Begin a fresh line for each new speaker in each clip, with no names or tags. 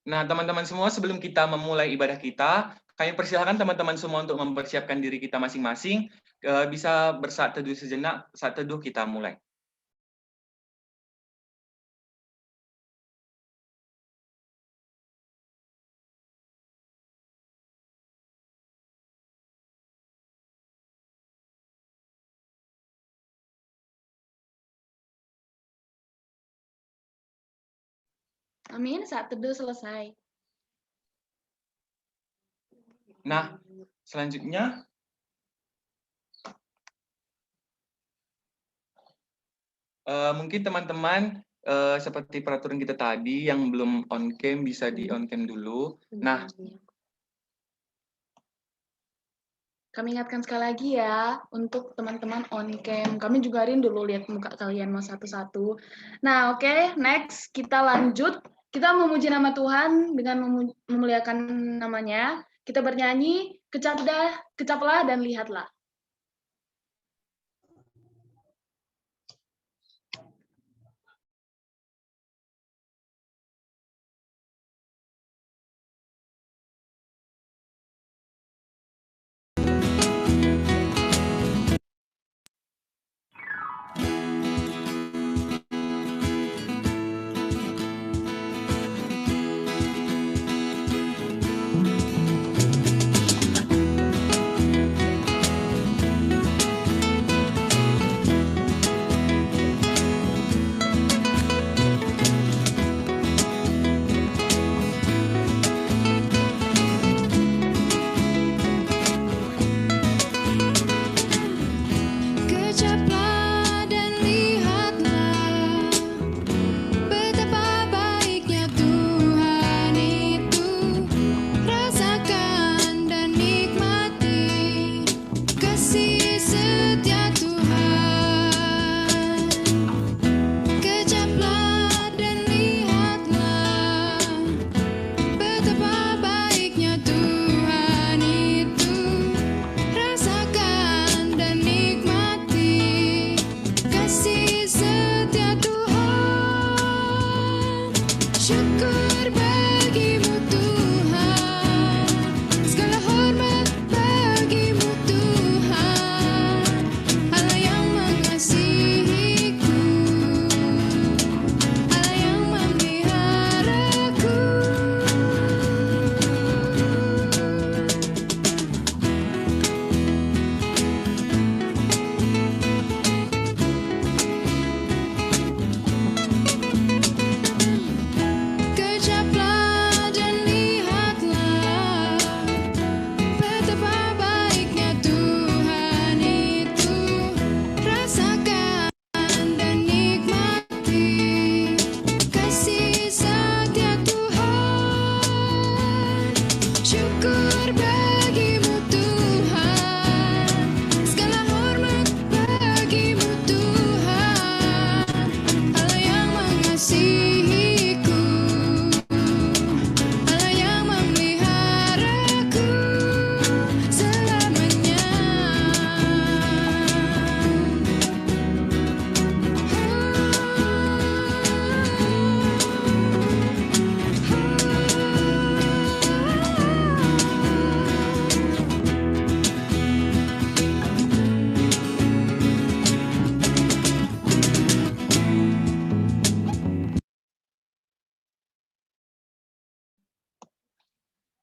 Nah, teman-teman semua, sebelum kita memulai ibadah kita, kami persilakan teman-teman semua untuk mempersiapkan diri kita masing-masing, bisa bersaat teduh sejenak, saat teduh kita mulai.
Amin, saat teduh selesai.
Nah, selanjutnya, mungkin teman-teman seperti peraturan kita tadi, yang belum on cam bisa di on cam dulu. Nah,
kami ingatkan sekali lagi ya, untuk teman-teman on cam. Kami juga rindu dulu lihat muka kalian mau satu-satu. Nah, oke, next kita lanjut. Kita memuji nama Tuhan dengan memuliakan namanya. Kita bernyanyi, kecaplah dan lihatlah.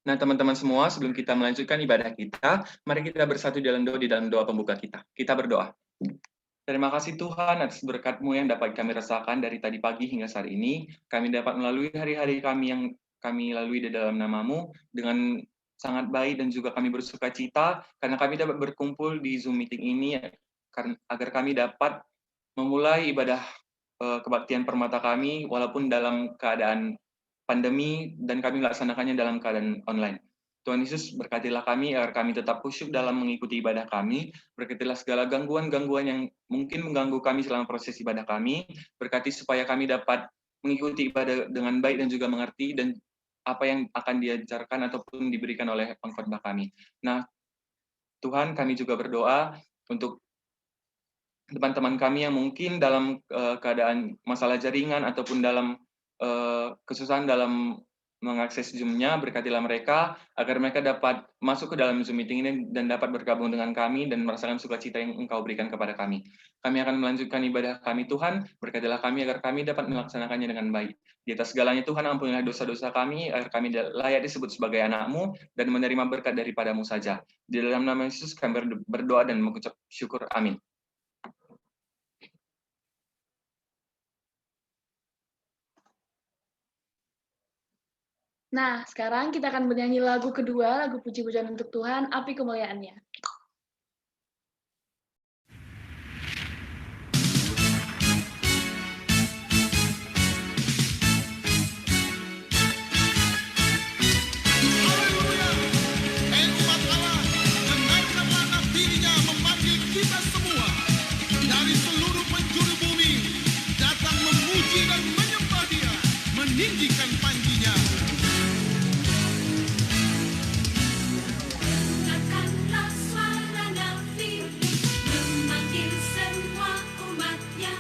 Nah, teman-teman semua, sebelum kita melanjutkan ibadah kita, mari kita bersatu di dalam doa pembuka kita. Kita berdoa. Terima kasih Tuhan atas berkat-Mu yang dapat kami rasakan dari tadi pagi hingga saat ini. Kami dapat melalui hari-hari kami yang kami lalui di dalam nama-Mu dengan sangat baik, dan juga kami bersuka cita karena kami dapat berkumpul di Zoom meeting ini agar kami dapat memulai ibadah kebaktian permata kami walaupun dalam keadaan pandemi, dan kami melaksanakannya dalam keadaan online. Tuhan Yesus, berkatilah kami agar kami tetap khusyuk dalam mengikuti ibadah kami. Berkatilah segala gangguan-gangguan yang mungkin mengganggu kami selama proses ibadah kami. Berkati supaya kami dapat mengikuti ibadah dengan baik dan juga mengerti dan apa yang akan diajarkan ataupun diberikan oleh pengkhotbah kami. Nah, Tuhan, kami juga berdoa untuk teman-teman kami yang mungkin dalam keadaan masalah jaringan ataupun dalam kesusahan dalam mengakses Zoom-nya, berkatilah mereka, agar mereka dapat masuk ke dalam Zoom meeting ini dan dapat bergabung dengan kami dan merasakan sukacita yang Engkau berikan kepada kami. Kami akan melanjutkan ibadah kami, Tuhan, berkatilah kami agar kami dapat melaksanakannya dengan baik. Di atas segalanya, Tuhan, ampunilah dosa-dosa kami, agar kami layak disebut sebagai anak-Mu dan menerima berkat daripada-Mu saja. Di dalam nama Yesus kami berdoa dan mengucap syukur. Amin.
Nah, sekarang kita akan bernyanyi lagu kedua, lagu puji-pujian untuk Tuhan, Api Kemuliaan-Nya.
Meninggikan panjinya. Dengarkanlah suara nabi memanggil semua umatnya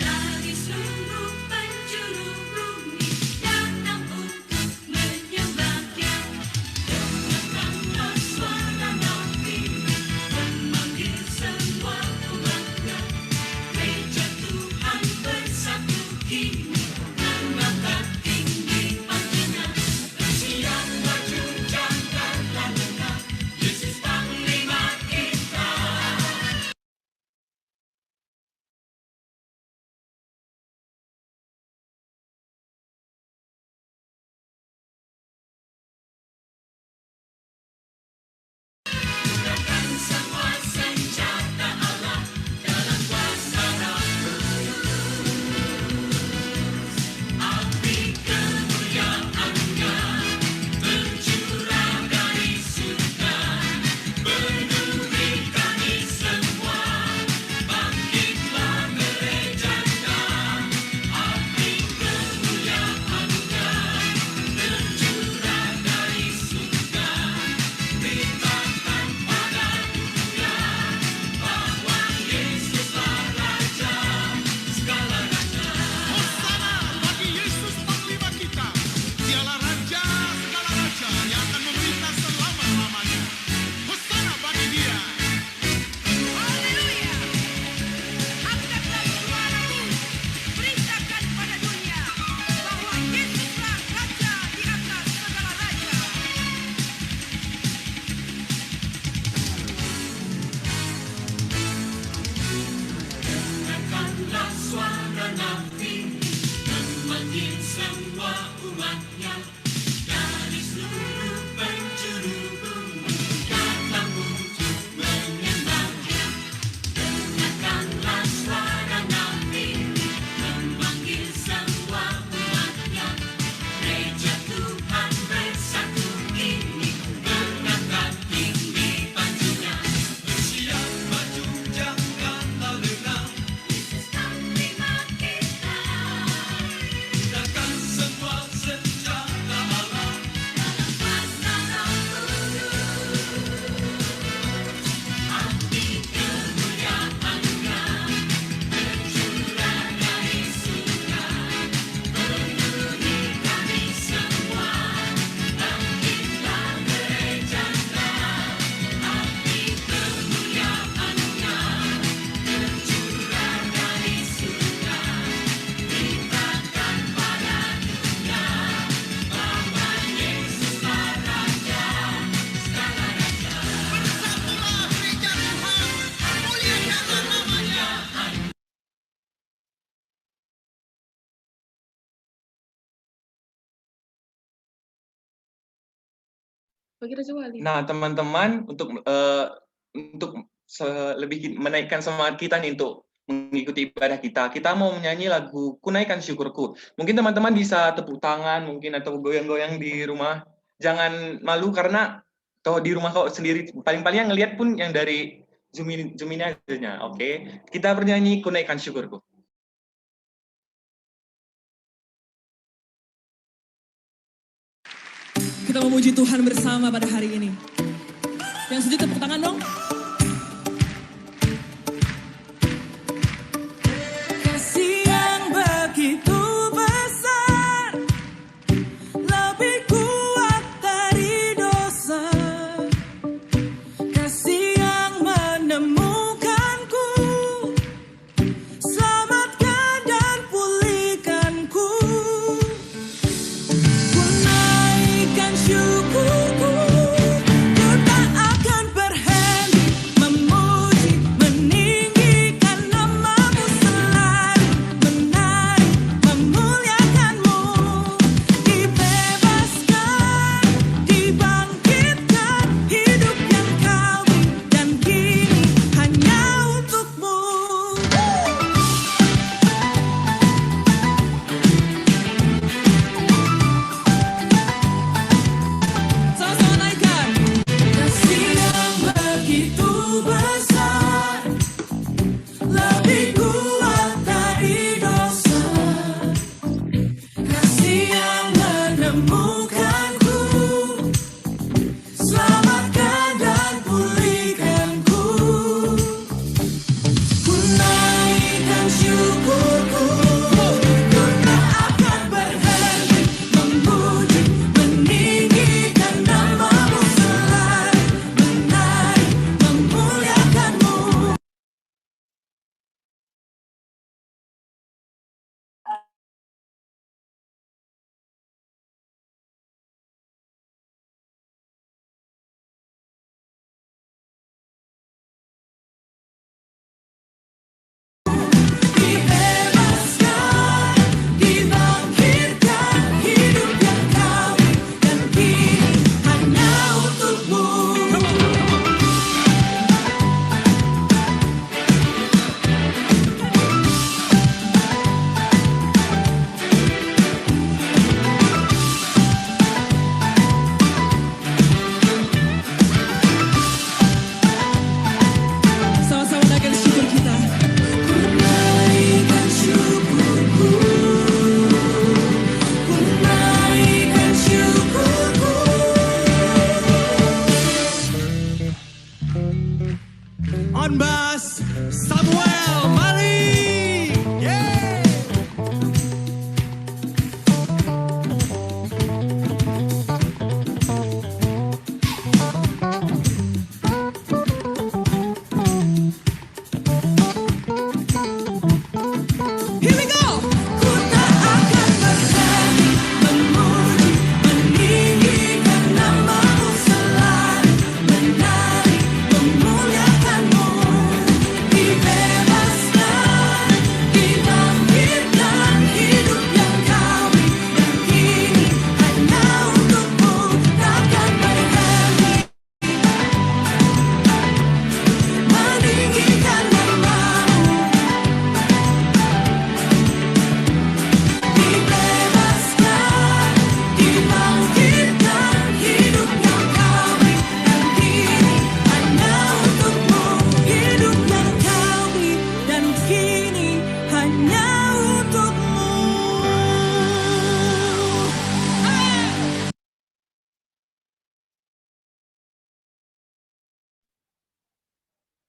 dari seluruh penjuru bumi datang untuk menyembahnya. Dengarkanlah suara nabi memanggil semua umatnya. Gereja Tuhan bersatu kini.
Nah, teman-teman, untuk lebih menaikkan semangat kita nih untuk mengikuti ibadah kita, kita mau menyanyi lagu Kunaikan Syukurku. Mungkin teman-teman bisa tepuk tangan, mungkin atau goyang-goyang di rumah. Jangan malu karena kalau di rumah kau sendiri, paling-paling yang ngelihat pun yang dari Zoom ini aja, oke? Kita bernyanyi Kunaikan Syukurku.
Kita memuji Tuhan bersama pada hari ini. Yang setuju tepuk tangan dong. Kasih yang begitu besar, lebih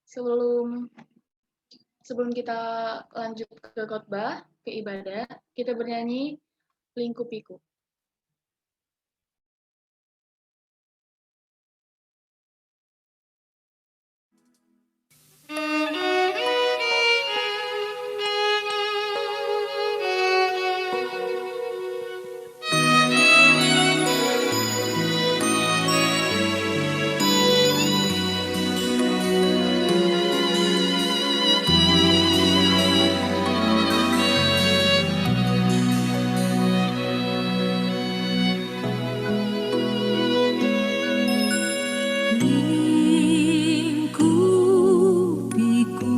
Sebelum kita lanjut ke khotbah, ke ibadah, kita bernyanyi Lingkupiku.
Lingkupiku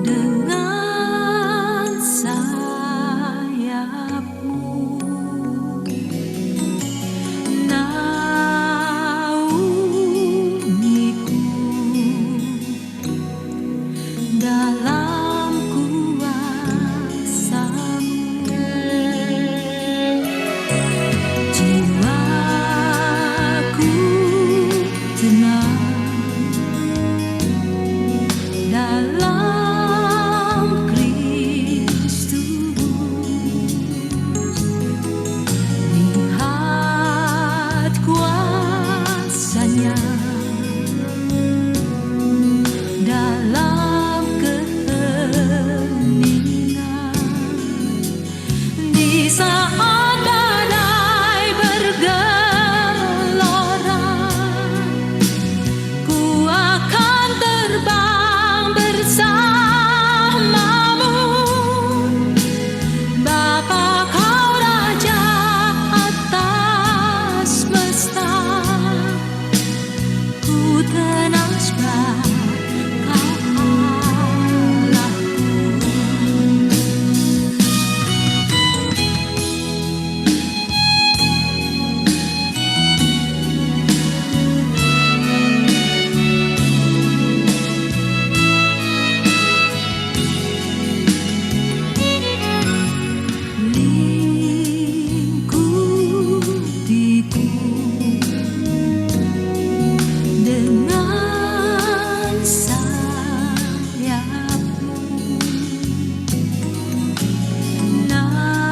dengan sayapmu, naungiku dalam kuasa-Mu. Jiwaku tenang dalam Kristus. Lihat kuasa-Nya dalam keheningan. Di saat badai bergelora, ku akan terbang bersamamu. Bapa, Kau Raja atas semesta, ku tenang sebab Kau Allahku. Lingkupiku dengan sayapmu, naungiku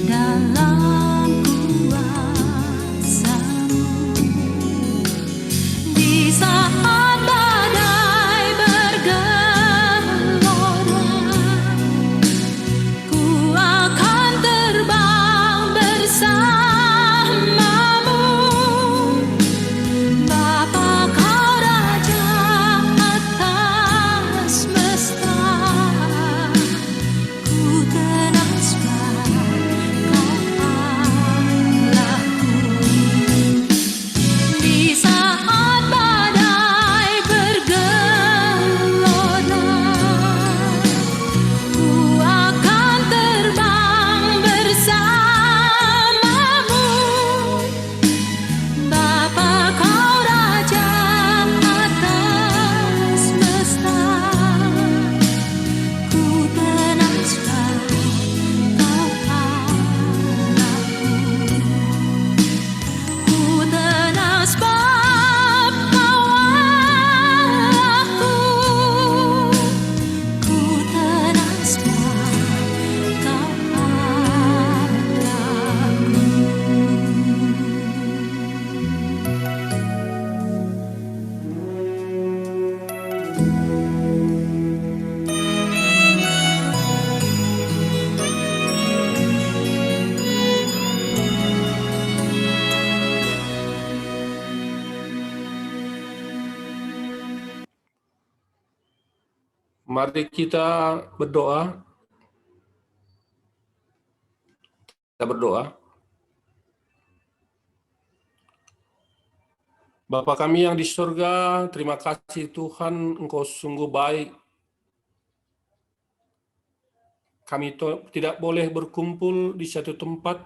dalam kuasa-Mu. Di saat badai bergelora, ku akan terbang bersamamu. Bapa, Kau Raja atas semesta, ku tenang sebab Kau Allahku. Di saat badai bergelora, ku akan terbang bersamamu. Bapa, Kau Raja atas semesta, ku tenang sebab Kau Allahku. Ku tenang sebab Kau Allahku. Ku tenang sebab Kau Allahku.
Mari kita berdoa. Kita berdoa. Bapa kami yang di surga, terima kasih Tuhan, Engkau sungguh baik. Kami tidak boleh berkumpul di satu tempat,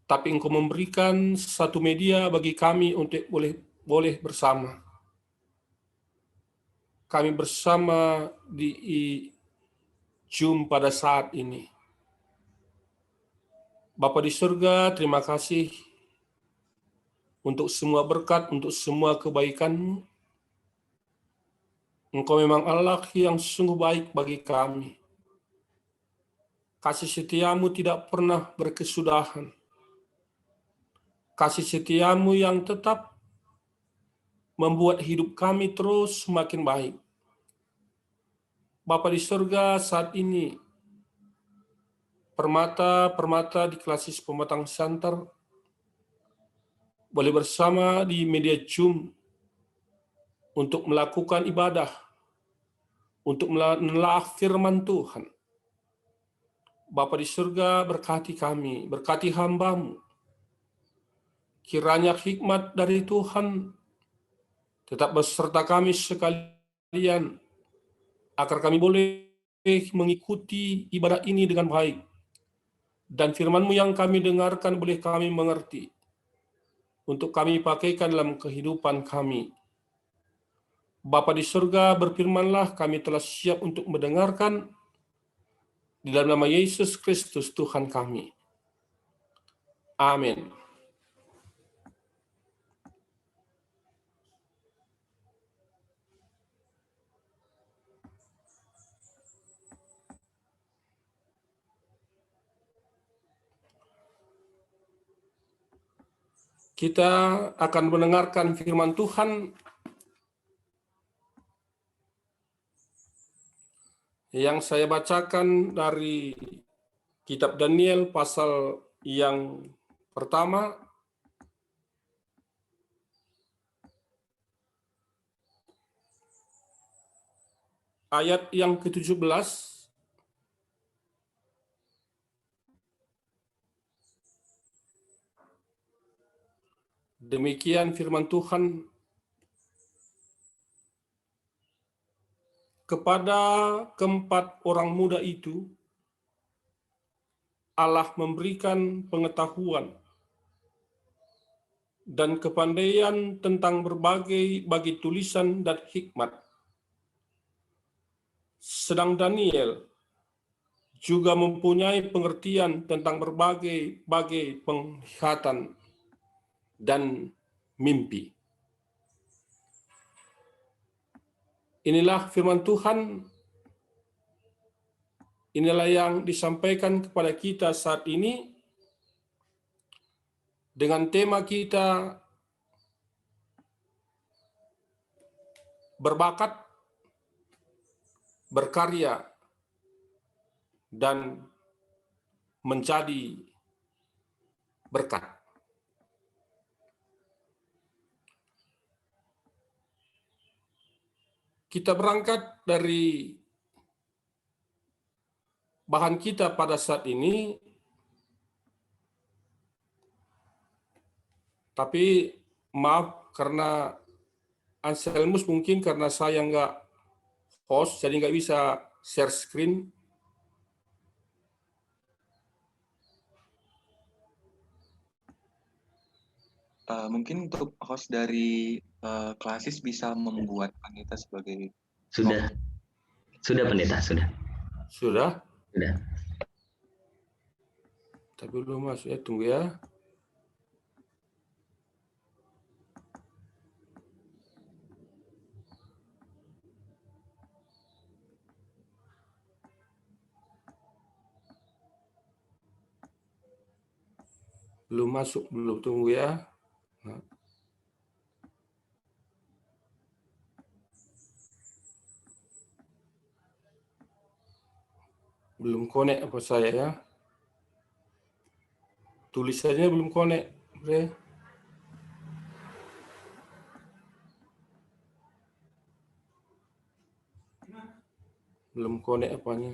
tapi Engkau memberikan satu media bagi kami untuk boleh bersama. Kami bersama di Zoom pada saat ini. Bapa di surga, terima kasih untuk semua berkat, untuk semua kebaikan-Mu. Engkau memang Allah yang sungguh baik bagi kami. Kasih setiamu tidak pernah berkesudahan. Kasih setiamu yang tetap membuat hidup kami terus semakin baik. Bapa di surga, saat ini permata-permata di Klasis Pematang Siantar boleh bersama di media Zoom untuk melakukan ibadah, untuk menelaah firman Tuhan. Bapa di surga, berkati kami, berkati hamba-Mu. Kiranya hikmat dari Tuhan tetap beserta kami sekalian, agar kami boleh mengikuti ibadah ini dengan baik. Dan firman-Mu yang kami dengarkan boleh kami mengerti, untuk kami pakaikan dalam kehidupan kami. Bapa di surga, berfirmanlah, kami telah siap untuk mendengarkan di dalam nama Yesus Kristus Tuhan kami. Amin. Kita akan mendengarkan firman Tuhan yang saya bacakan dari kitab Daniel pasal yang pertama, ayat yang ke-17 demikian firman Tuhan, kepada keempat orang muda itu Allah memberikan pengetahuan dan kepandaian tentang berbagai bagi tulisan dan hikmat. Sedang Daniel juga mempunyai pengertian tentang berbagai penglihatan dan mimpi. Inilah firman Tuhan, inilah yang disampaikan kepada kita saat ini dengan tema kita berbakat, berkarya, dan menjadi berkat. Kita berangkat dari bahan kita pada saat ini, tapi maaf karena Anselmus mungkin karena saya nggak host, jadi nggak bisa share screen.
Mungkin untuk host dari Klasis bisa membuat Anita sebagai
Sudah pendeta, sudah.
Sudah?
Sudah.
Tapi belum masuk ya, tunggu ya. Belum masuk, belum, tunggu ya. Nah. Belum connect apa saya ya. Tulisannya belum connect. Bre. Belum connect apanya.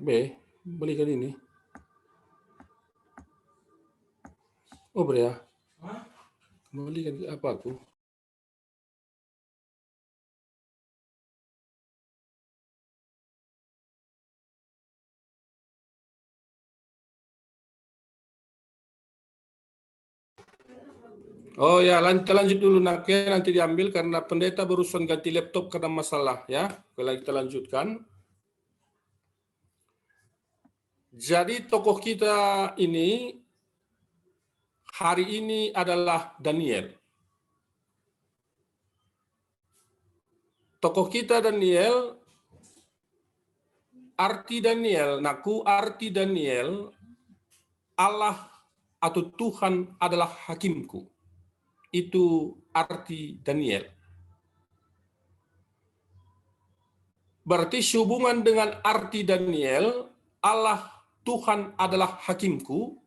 B, belikan ini. Oh, Brea. Belikan apa aku? Oh ya, lanjut dulu nak, ya, nanti diambil karena pendeta berusaha ganti laptop karena masalah ya. Kalau kita lanjutkan. Jadi tokoh kita ini hari ini adalah Daniel. Tokoh kita Daniel, arti Daniel, arti Daniel, Allah atau Tuhan adalah hakimku. Itu arti Daniel. Berarti sehubungan dengan arti Daniel, Allah Tuhan adalah hakimku,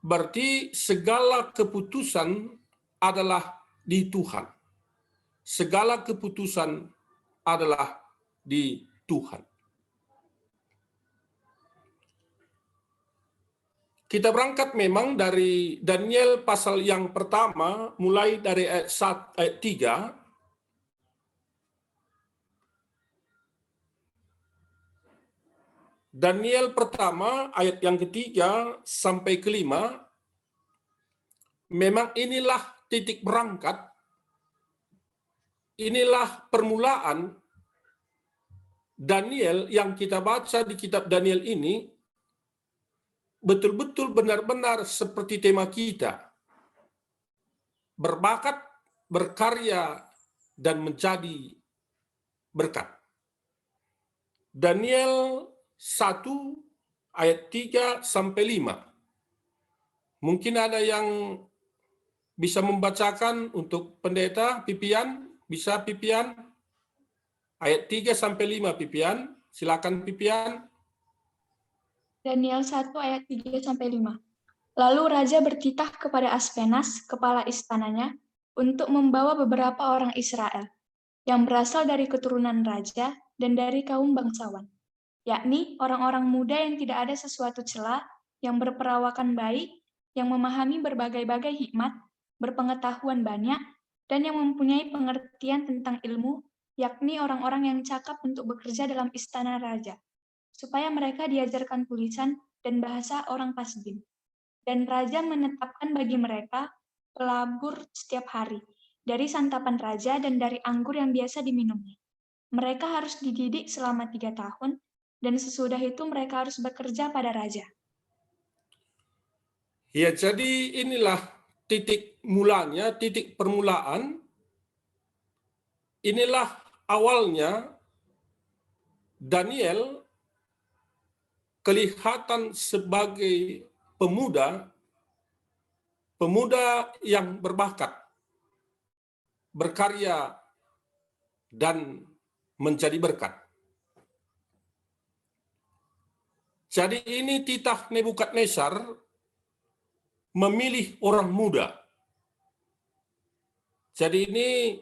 berarti segala keputusan adalah di Tuhan. Segala keputusan adalah di Tuhan. Kita berangkat memang dari Daniel pasal yang pertama, mulai dari ayat 3, Daniel pertama, ayat yang ketiga sampai kelima, memang inilah titik berangkat, inilah permulaan Daniel yang kita baca di kitab Daniel ini, betul-betul benar-benar seperti tema kita, berbakat, berkarya, dan menjadi berkat. Daniel 1 ayat 3 sampai 5. Mungkin ada yang bisa membacakan untuk pendeta Pipian, bisa Pipian? Ayat 3 sampai 5 Pipian. Silakan Pipian.
Daniel 1 ayat 3 sampai 5. Lalu raja bertitah kepada Aspenas, kepala istananya, untuk membawa beberapa orang Israel yang berasal dari keturunan raja dan dari kaum bangsawan, yakni orang-orang muda yang tidak ada sesuatu cela, yang berperawakan baik, yang memahami berbagai-bagai hikmat, berpengetahuan banyak, dan yang mempunyai pengertian tentang ilmu, yakni orang-orang yang cakap untuk bekerja dalam istana raja, supaya mereka diajarkan tulisan dan bahasa orang Pasdim. Dan raja menetapkan bagi mereka pelabur setiap hari, dari santapan raja dan dari anggur yang biasa diminumnya. Mereka harus dididik selama 3 tahun, dan sesudah itu mereka harus bekerja pada raja.
Ya, jadi inilah titik mulanya, titik permulaan. Inilah awalnya Daniel kelihatan sebagai pemuda yang berbakat, berkarya, dan menjadi berkat. Jadi ini titah Nebukadnezar memilih orang muda. Jadi ini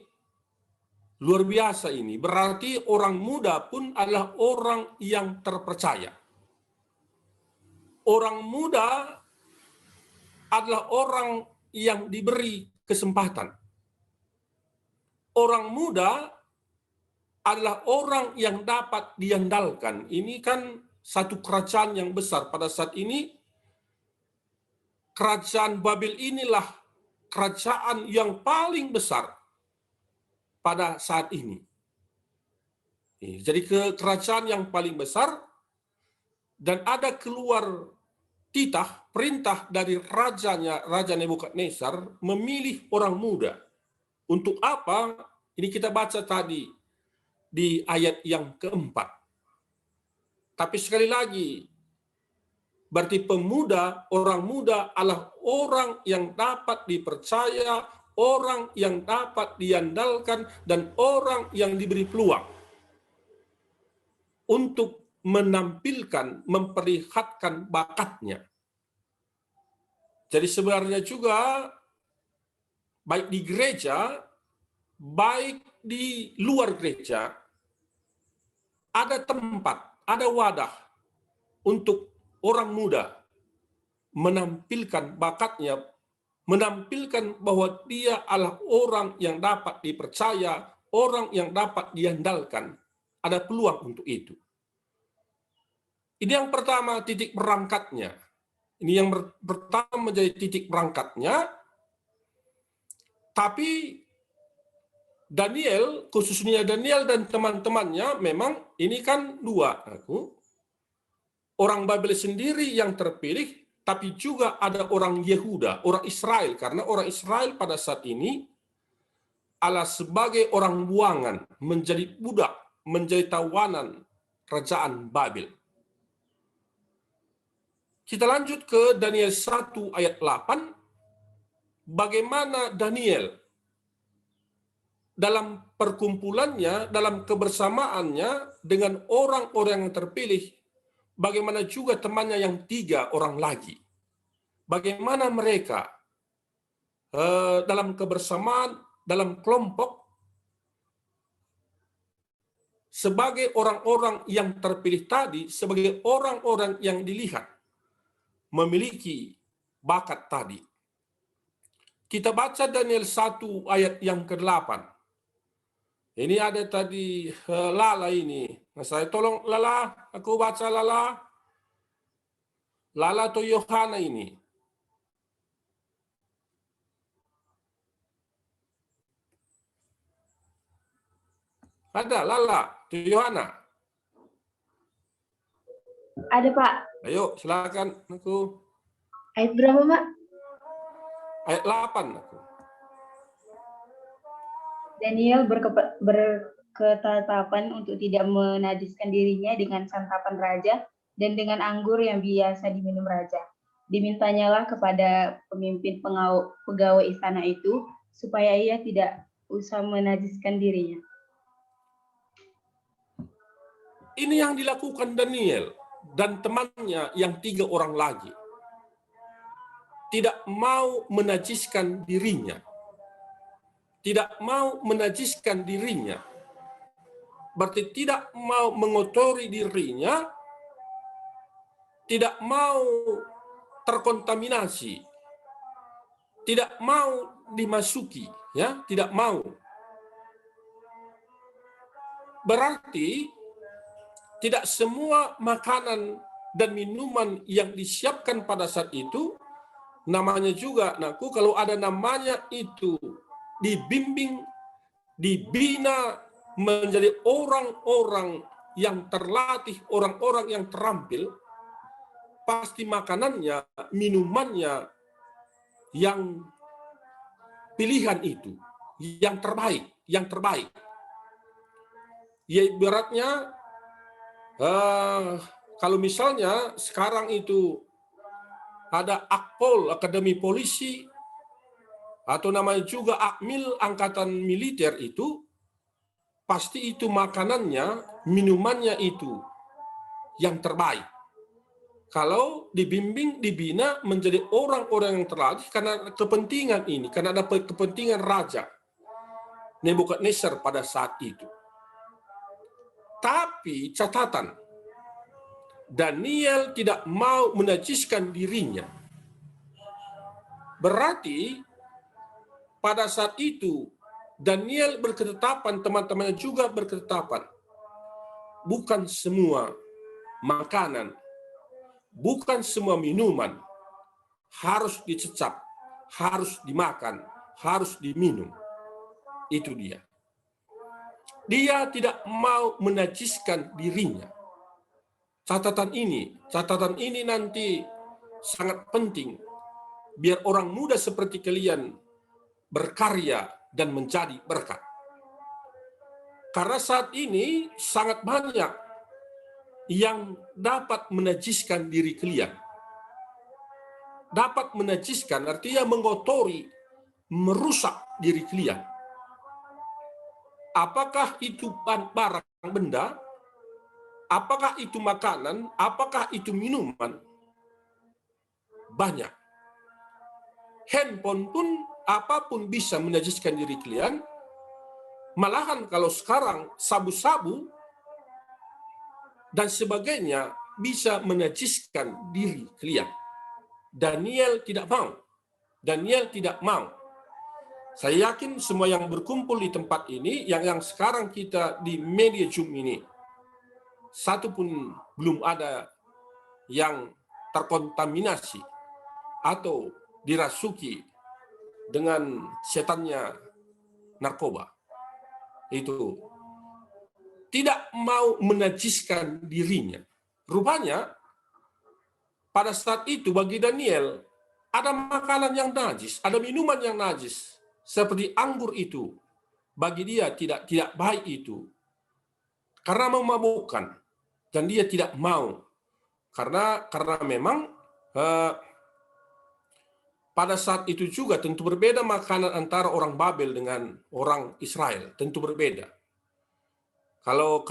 luar biasa ini. Berarti orang muda pun adalah orang yang terpercaya. Orang muda adalah orang yang diberi kesempatan. Orang muda adalah orang yang dapat diandalkan. Ini kan satu kerajaan yang besar pada saat ini. Kerajaan Babel inilah kerajaan yang paling besar pada saat ini. Jadi kerajaan yang paling besar, dan ada keluar titah, perintah dari Raja Nebukadnezar memilih orang muda. Untuk apa? Ini kita baca tadi di ayat yang keempat. Tapi sekali lagi, berarti orang muda adalah orang yang dapat dipercaya, orang yang dapat diandalkan, dan orang yang diberi peluang untuk menampilkan, memperlihatkan bakatnya. Jadi sebenarnya juga, baik di gereja, baik di luar gereja, ada tempat, ada wadah untuk orang muda menampilkan bakatnya, menampilkan bahwa dia adalah orang yang dapat dipercaya, orang yang dapat diandalkan. Ada peluang untuk itu. Ini yang pertama, titik berangkatnya. Ini yang pertama menjadi titik berangkatnya. Tapi Daniel, khususnya Daniel dan teman-temannya, memang ini kan dua. Orang Babel sendiri yang terpilih, tapi juga ada orang Yehuda, orang Israel. Karena orang Israel pada saat ini adalah sebagai orang buangan, menjadi budak, menjadi tawanan kerajaan Babel. Kita lanjut ke Daniel 1 ayat 8. Bagaimana Daniel dalam perkumpulannya, dalam kebersamaannya dengan orang-orang yang terpilih, bagaimana juga temannya yang 3 orang lagi. Bagaimana mereka dalam kebersamaan, dalam kelompok, sebagai orang-orang yang terpilih tadi, sebagai orang-orang yang dilihat memiliki bakat tadi. Kita baca Daniel 1 ayat yang ke-8. Ini ada tadi Lala ini. Nah, saya tolong Lala, aku baca Lala. Lala atau Yohana ini. Ada Lala atau Yohana?
Ada, Pak.
Ayo, silakan aku.
Ayat berapa, Pak?
Ayat 8 aku.
Daniel berketetapan untuk tidak menajiskan dirinya dengan santapan raja dan dengan anggur yang biasa diminum raja. Dimintanyalah kepada pemimpin pegawai istana itu supaya ia tidak usah menajiskan dirinya.
Ini yang dilakukan Daniel dan temannya yang 3 orang lagi. Tidak mau menajiskan dirinya. Tidak mau menajiskan dirinya. Berarti tidak mau mengotori dirinya, tidak mau terkontaminasi, tidak mau dimasuki, ya, tidak mau. Berarti tidak semua makanan dan minuman yang disiapkan pada saat itu, namanya juga, nakku, kalau ada namanya itu dibimbing, dibina menjadi orang-orang yang terlatih, orang-orang yang terampil, pasti makanannya, minumannya yang pilihan itu, yang terbaik, yang terbaik. Ya ibaratnya, kalau misalnya sekarang itu ada Akpol, Akademi Polisi, atau namanya juga Akmil, Angkatan Militer itu, pasti itu makanannya, minumannya itu yang terbaik. Kalau dibimbing, dibina menjadi orang-orang yang terlatih karena kepentingan ini, karena ada kepentingan Raja Nebukadnezar pada saat itu. Tapi catatan, Daniel tidak mau menajiskan dirinya. Berarti pada saat itu Daniel berketetapan, teman-temannya juga berketetapan. Bukan semua makanan, bukan semua minuman harus dicecap, harus dimakan, harus diminum. Itu dia. Dia tidak mau menajiskan dirinya. Catatan ini nanti sangat penting biar orang muda seperti kalian berkarya dan menjadi berkat. Karena saat ini sangat banyak yang dapat menajiskan diri kalian. Dapat menajiskan artinya mengotori, merusak diri kalian. Apakah itu barang benda? Apakah itu makanan? Apakah itu minuman? Banyak. Handphone pun, apapun bisa menajiskan diri kalian. Malahan kalau sekarang sabu-sabu dan sebagainya bisa menajiskan diri kalian. Daniel tidak mau. Daniel tidak mau. Saya yakin semua yang berkumpul di tempat ini, yang sekarang kita di media Zoom ini, satu pun belum ada yang terkontaminasi atau dirasuki dengan setannya narkoba. Itu tidak mau menajiskan dirinya. Rupanya pada saat itu bagi Daniel ada makanan yang najis, ada minuman yang najis seperti anggur itu. Bagi dia tidak baik itu. Karena memabukkan dan dia tidak mau. Karena memang pada saat itu juga tentu berbeda makanan antara orang Babel dengan orang Israel, tentu berbeda. Kalau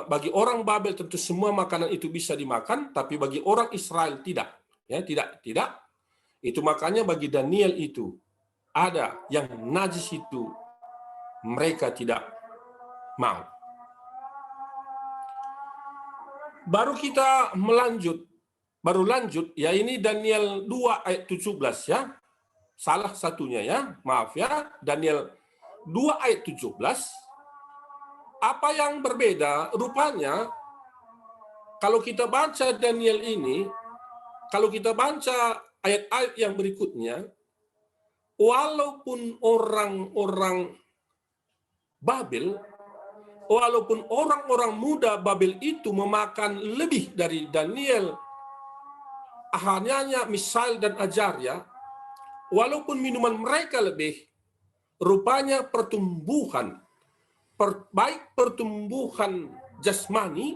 bagi orang Babel tentu semua makanan itu bisa dimakan, tapi bagi orang Israel tidak. Ya, tidak. Itu makanya bagi Daniel itu ada yang najis itu mereka tidak mau. Baru kita baru lanjut ya, ini Daniel 2 ayat 17 ya. Salah satunya ya, maaf ya, Daniel 2 ayat 17. Apa yang berbeda? Rupanya kalau kita baca Daniel ini, kalau kita baca ayat-ayat yang berikutnya, walaupun orang-orang Babel, walaupun orang-orang muda Babel itu memakan lebih dari Daniel, Hananya, Misael, dan Azaria, walaupun minuman mereka lebih, rupanya pertumbuhan, baik pertumbuhan jasmani,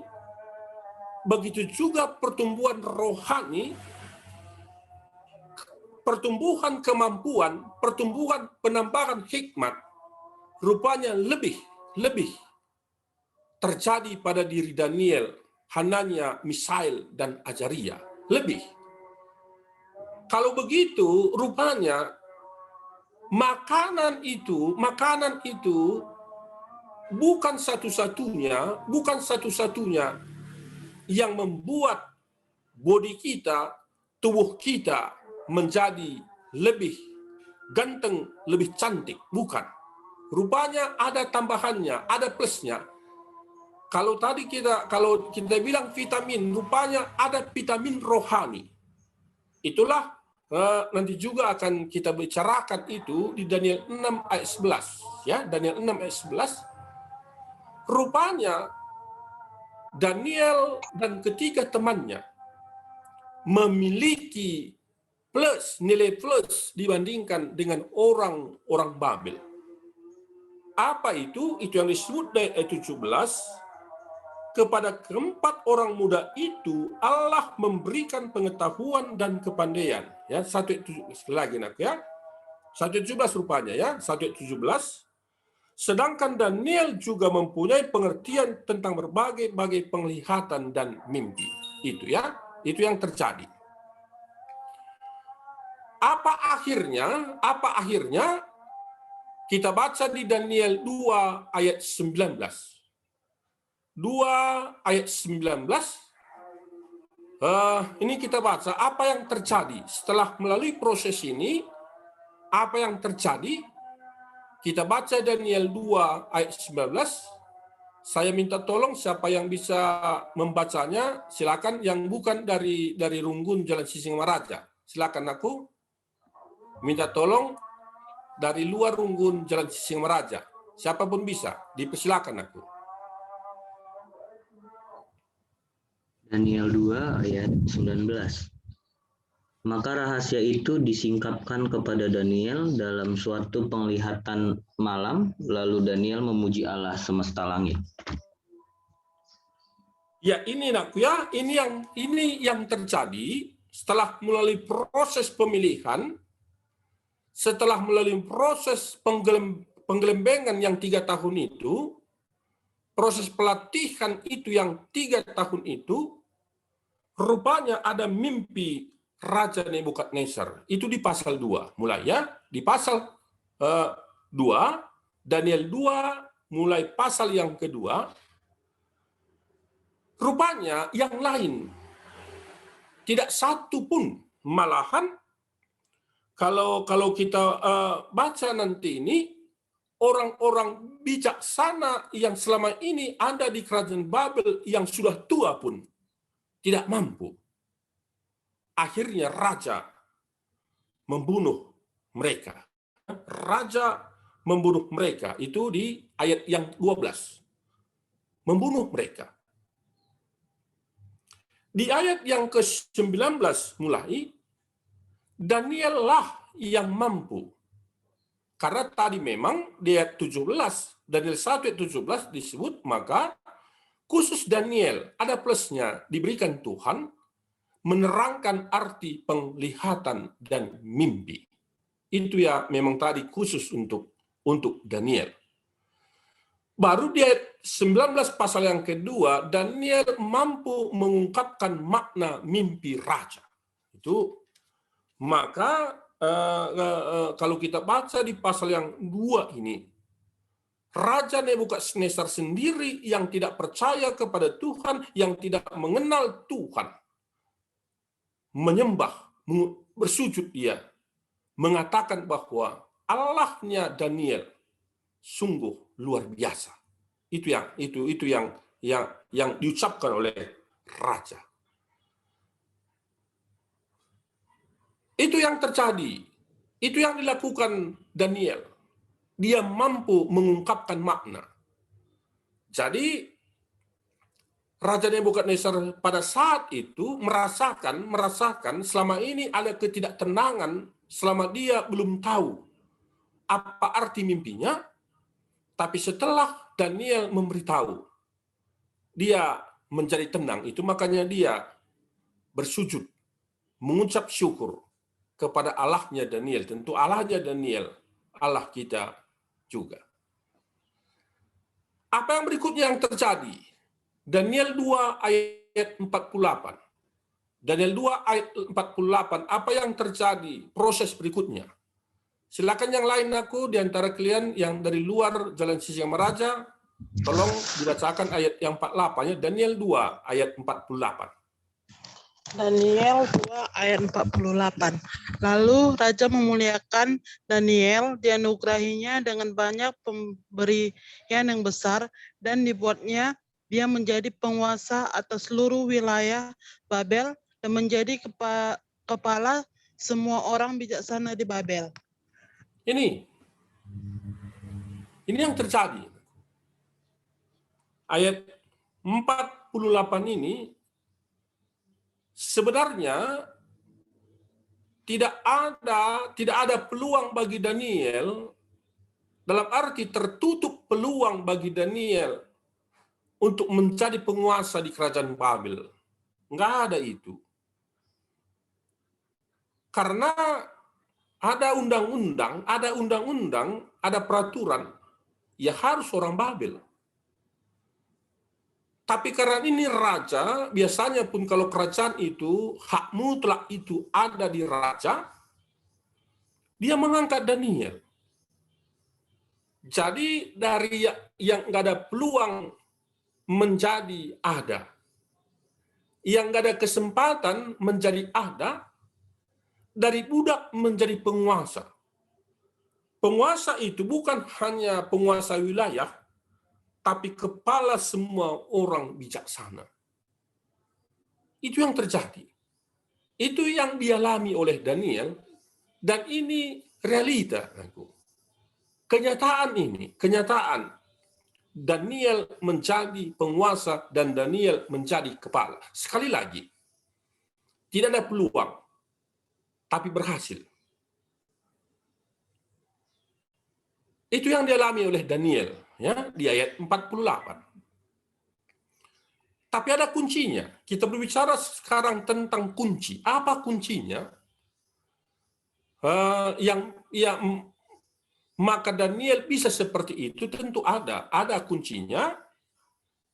begitu juga pertumbuhan rohani, pertumbuhan kemampuan, pertumbuhan penambahan hikmat, rupanya lebih terjadi pada diri Daniel, Hananya, Misael, dan Azaria. Lebih. Kalau begitu, rupanya makanan itu bukan satu-satunya yang membuat body kita, tubuh kita menjadi lebih ganteng, lebih cantik. Bukan. Rupanya ada tambahannya, ada plusnya. Kalau kita bilang vitamin, rupanya ada vitamin rohani. Itulah nanti juga akan kita bicarakan itu di Daniel 6 ayat 11. Ya, Daniel 6 ayat 11. Rupanya Daniel dan ketiga temannya memiliki nilai plus dibandingkan dengan orang-orang Babel. Apa itu? Itu yang disebut dari ayat 17. Kepada keempat orang muda itu Allah memberikan pengetahuan dan kepandaian. Ya, 1:17 lagi nak ya. 1:17 rupanya ya, 1:17. Sedangkan Daniel juga mempunyai pengertian tentang berbagai penglihatan dan mimpi. Itu ya, itu yang terjadi. Apa akhirnya? Kita baca di Daniel 2 ayat 19. 2 ayat 19. Ini kita baca apa yang terjadi setelah melalui proses ini. Apa yang terjadi? Kita baca Daniel 2 ayat 19. Saya minta tolong siapa yang bisa membacanya, silakan. Yang bukan dari Runggun Jalan Sisingamaraja, silakan aku. Minta tolong dari luar Runggun Jalan Sisingamaraja. Siapapun bisa, dipersilakan aku.
Daniel 2 ayat 19. Maka rahasia itu disingkapkan kepada Daniel dalam suatu penglihatan malam, lalu Daniel memuji Allah semesta langit.
Ya, ini nak ya, ini yang terjadi setelah melalui proses pemilihan, setelah melalui proses penggelembengan yang 3 tahun itu, proses pelatihan itu yang 3 tahun itu, rupanya ada mimpi Raja Nebukadnezar. Itu di pasal 2 mulai ya. Di pasal 2, Daniel 2 mulai pasal yang kedua, Rupanya yang lain tidak satu pun, malahan kalau kita baca nanti ini, orang-orang bijaksana yang selama ini ada di kerajaan Babel yang sudah tua pun tidak mampu. Akhirnya raja membunuh mereka. Raja membunuh mereka, itu di ayat yang 12. Membunuh mereka. Di ayat yang ke-19 mulai, Daniel lah yang mampu. Karena tadi memang di ayat 17, Daniel 1 ayat 17 disebut, maka khusus Daniel, ada plusnya, diberikan Tuhan menerangkan arti penglihatan dan mimpi. Itu ya memang tadi khusus untuk Daniel. Baru di ayat 19 pasal yang kedua, Daniel mampu mengungkapkan makna mimpi raja. Itu maka kalau kita baca di pasal yang 2 ini, Raja Nebukadnezar sendiri yang tidak percaya kepada Tuhan, yang tidak mengenal Tuhan, menyembah, bersujud dia, mengatakan bahwa Allahnya Daniel sungguh luar biasa. Itu yang diucapkan oleh raja. Itu yang terjadi. Itu yang dilakukan Daniel. Dia mampu mengungkapkan makna. Jadi Raja Nebukadnezar pada saat itu merasakan selama ini ada ketidaktenangan, selama dia belum tahu apa arti mimpinya, tapi setelah Daniel memberitahu, dia menjadi tenang. Itu makanya dia bersujud, mengucap syukur kepada Allahnya Daniel. Tentu Allahnya Daniel, Allah kita juga. Apa yang berikutnya yang terjadi? Daniel 2 ayat 48. Daniel 2 ayat 48, apa yang terjadi? Proses berikutnya. Silakan yang lain aku di antara kalian yang dari luar Jalan Sisi Yang Meraja, tolong dibacakan ayat yang 48-nya, Daniel 2 ayat 48.
Daniel 2 ayat 48. Lalu Raja memuliakan Daniel, dianugerahinya dengan banyak pemberian yang besar, dan dibuatnya dia menjadi penguasa atas seluruh wilayah Babel dan menjadi kepala semua orang bijaksana di Babel.
Ini yang terjadi. Ayat 48 ini sebenarnya tidak ada peluang bagi Daniel, dalam arti tertutup peluang bagi Daniel untuk menjadi penguasa di kerajaan Babel. Nggak ada itu. Karena ada undang-undang, ada peraturan, ya harus orang Babel. Tapi karena ini raja, biasanya pun kalau kerajaan itu, hak mutlak itu ada di raja, dia mengangkat Daniel. Jadi dari yang nggak ada peluang menjadi ada, yang nggak ada kesempatan menjadi ada, dari budak menjadi penguasa. Penguasa itu bukan hanya penguasa wilayah, tapi kepala semua orang bijaksana. Itu yang terjadi. Itu yang dialami oleh Daniel, dan ini realita. Kenyataan Daniel menjadi penguasa dan Daniel menjadi kepala. Sekali lagi, tidak ada peluang, tapi berhasil. Itu yang dialami oleh Daniel, ya, di ayat 48. Tapi ada kuncinya. Kita berbicara sekarang tentang kunci. Apa kuncinya? Maka Daniel bisa seperti itu, tentu ada kuncinya.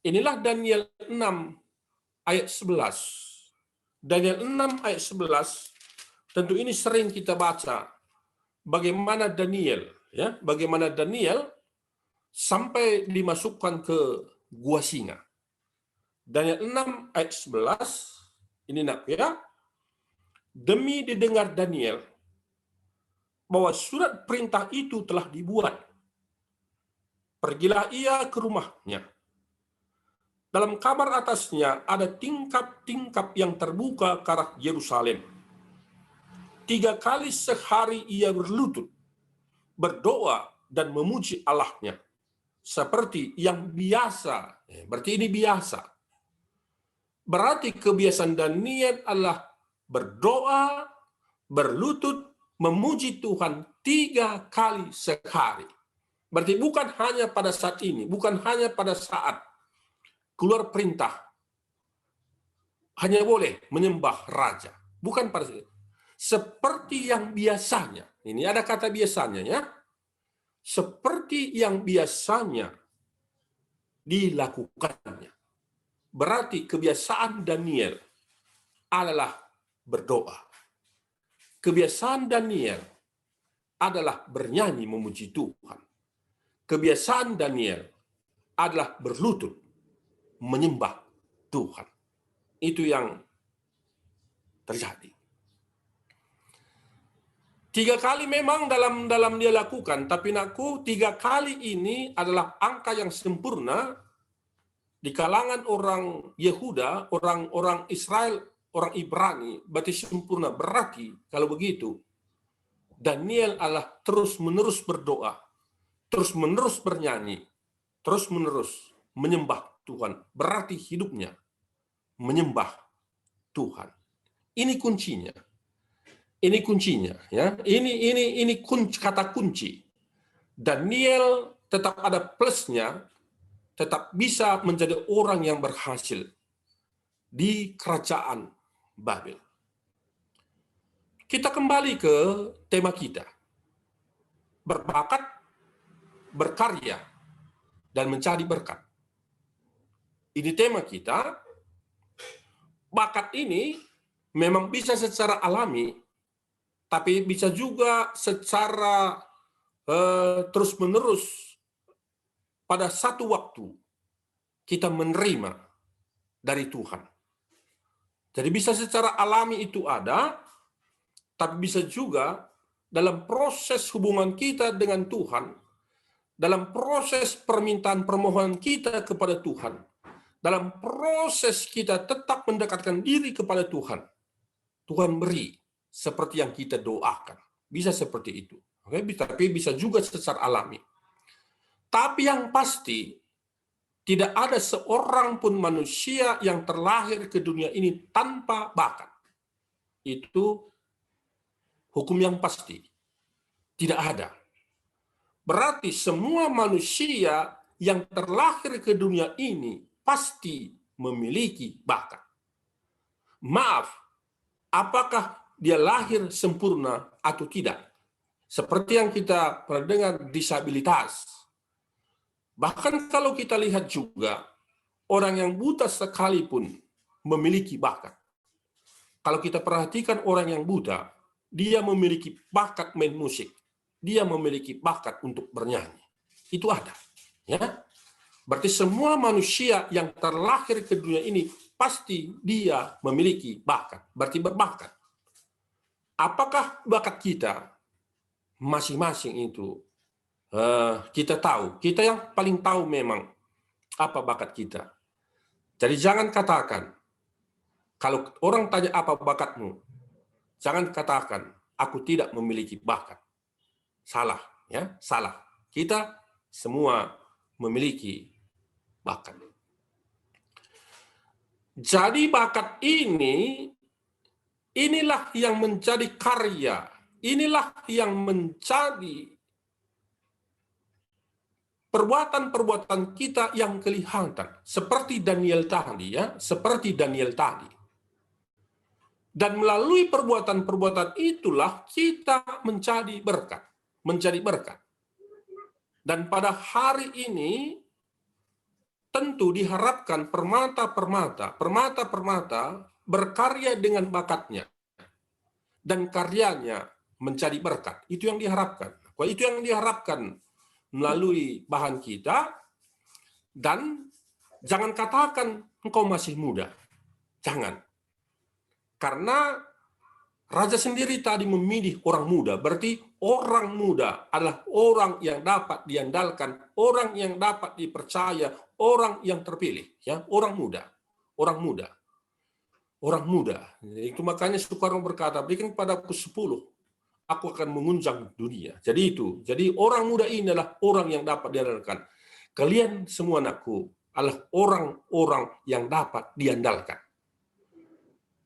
Inilah Daniel 6 ayat 11. Daniel 6 ayat 11. Tentu ini sering kita baca bagaimana Daniel sampai dimasukkan ke gua singa. Daniel 6 ayat 11, ini nak ya. Demi didengar Daniel bahwa surat perintah itu telah dibuat. Pergilah ia ke rumahnya. Dalam kamar atasnya ada tingkap-tingkap yang terbuka ke arah Yerusalem. 3 kali sehari ia berlutut, berdoa dan memuji Allahnya seperti yang biasa. Berarti ini biasa. Berarti kebiasaan Daniel adalah berdoa, berlutut, memuji Tuhan 3 kali sehari. Berarti bukan hanya pada saat ini, bukan hanya pada saat keluar perintah, hanya boleh menyembah raja. Bukan pada saat itu. Seperti yang biasanya. Ini ada kata biasanya ya. Seperti yang biasanya dilakukannya. Berarti kebiasaan Daniel adalah berdoa. Kebiasaan Daniel adalah bernyanyi memuji Tuhan. Kebiasaan Daniel adalah berlutut menyembah Tuhan. Itu yang terjadi. 3 kali memang dalam dia lakukan, tapi nakku 3 kali ini adalah angka yang sempurna di kalangan orang Yehuda, orang Israel, orang Ibrani, berarti sempurna. Berarti kalau begitu, Daniel adalah terus-menerus berdoa, terus-menerus bernyanyi, terus-menerus menyembah Tuhan. Berarti hidupnya menyembah Tuhan. Ini kuncinya. Ini kuncinya, ya. Ini kata kunci. Daniel tetap ada plusnya, tetap bisa menjadi orang yang berhasil di kerajaan Babel. Kita kembali ke tema kita. Berbakat, berkarya, dan mencari berkat. Ini tema kita. Bakat ini memang bisa secara alami, tapi bisa juga secara terus-menerus pada satu waktu kita menerima dari Tuhan. Jadi bisa secara alami itu ada, tapi bisa juga dalam proses hubungan kita dengan Tuhan, dalam proses permintaan permohonan kita kepada Tuhan, dalam proses kita tetap mendekatkan diri kepada Tuhan, Tuhan beri seperti yang kita doakan. Bisa seperti itu. Oke, tapi bisa juga secara alami. Tapi yang pasti, tidak ada seorang pun manusia yang terlahir ke dunia ini tanpa bakat. Itu hukum yang pasti. Tidak ada. Berarti semua manusia yang terlahir ke dunia ini pasti memiliki bakat. Maaf, apakah dia lahir sempurna atau tidak? Seperti yang kita pernah dengar, disabilitas. Bahkan kalau kita lihat juga, orang yang buta sekalipun memiliki bakat. Kalau kita perhatikan orang yang buta, dia memiliki bakat main musik. Dia memiliki bakat untuk bernyanyi. Itu ada. Ya. Berarti semua manusia yang terlahir ke dunia ini, pasti dia memiliki bakat. Berarti berbakat. Apakah bakat kita masing-masing itu kita tahu? Kita yang paling tahu memang apa bakat kita. Jadi jangan katakan, kalau orang tanya apa bakatmu, jangan katakan aku tidak memiliki bakat. Salah, ya, salah. Kita semua memiliki bakat. Jadi bakat ini, inilah yang menjadi karya, inilah yang menjadi perbuatan-perbuatan kita yang kelihatan. Seperti Daniel tadi, ya, seperti Daniel tadi. Dan melalui perbuatan-perbuatan itulah kita menjadi berkat, menjadi berkat. Dan pada hari ini tentu diharapkan permata-permata berkarya dengan bakatnya dan karyanya menjadi berkat. Itu yang diharapkan. Itu yang diharapkan melalui bahan kita. Dan jangan katakan engkau masih muda. Jangan. Karena raja sendiri tadi memilih orang muda. Berarti orang muda adalah orang yang dapat diandalkan, orang yang dapat dipercaya, orang yang terpilih. Ya, orang muda. Orang muda. Orang muda. Itu makanya Soekarno berkata, berikan padaku 10, aku akan mengunjang dunia. Jadi itu. Jadi orang muda ini adalah orang yang dapat diandalkan. Kalian semua anakku adalah orang-orang yang dapat diandalkan.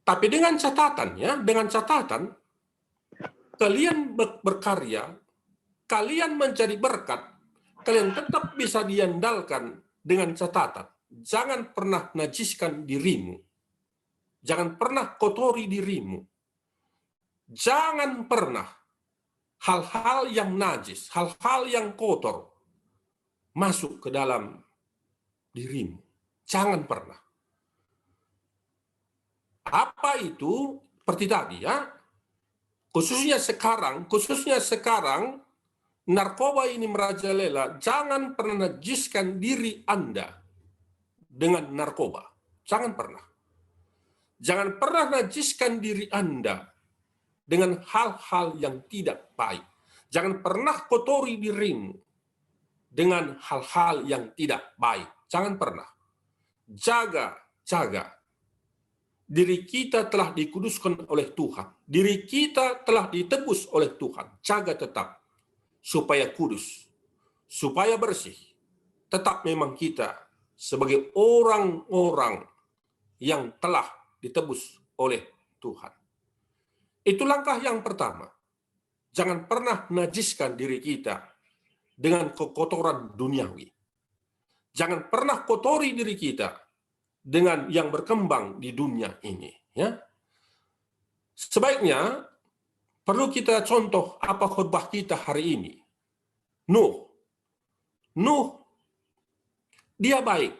Tapi dengan catatan, ya, dengan catatan, kalian berkarya, kalian mencari berkat, kalian tetap bisa diandalkan dengan catatan. Jangan pernah najiskan dirimu. Jangan pernah kotori dirimu. Jangan pernah hal-hal yang najis, hal-hal yang kotor masuk ke dalam dirimu. Jangan pernah. Apa itu? Seperti tadi ya. Khususnya sekarang narkoba ini merajalela. Jangan pernah najiskan diri Anda dengan narkoba. Jangan pernah. Jangan pernah najiskan diri Anda dengan hal-hal yang tidak baik. Jangan pernah kotori dirimu dengan hal-hal yang tidak baik. Jangan pernah. Jaga. Diri kita telah dikuduskan oleh Tuhan. Diri kita telah ditebus oleh Tuhan. Jaga tetap. Supaya kudus. Supaya bersih. Tetap memang kita sebagai orang-orang yang telah ditebus oleh Tuhan. Itu langkah yang pertama. Jangan pernah najiskan diri kita dengan kekotoran duniawi. Jangan pernah kotori diri kita dengan yang berkembang di dunia ini. Ya. Sebaiknya, perlu kita contoh apa khutbah kita hari ini. Nuh, dia baik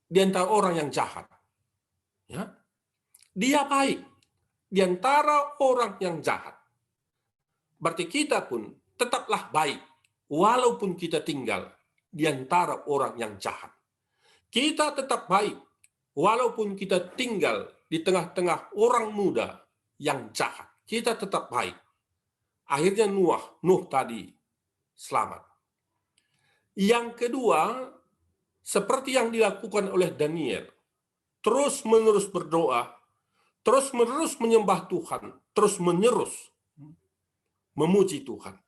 di antara orang yang jahat. Ya. Dia baik di antara orang yang jahat. Berarti kita pun tetaplah baik, walaupun kita tinggal di antara orang yang jahat. Kita tetap baik, walaupun kita tinggal di tengah-tengah orang muda yang jahat. Kita tetap baik. Akhirnya Nuh tadi selamat. Yang kedua, seperti yang dilakukan oleh Daniel, terus-menerus berdoa, terus-menerus menyembah Tuhan, terus-menerus memuji Tuhan.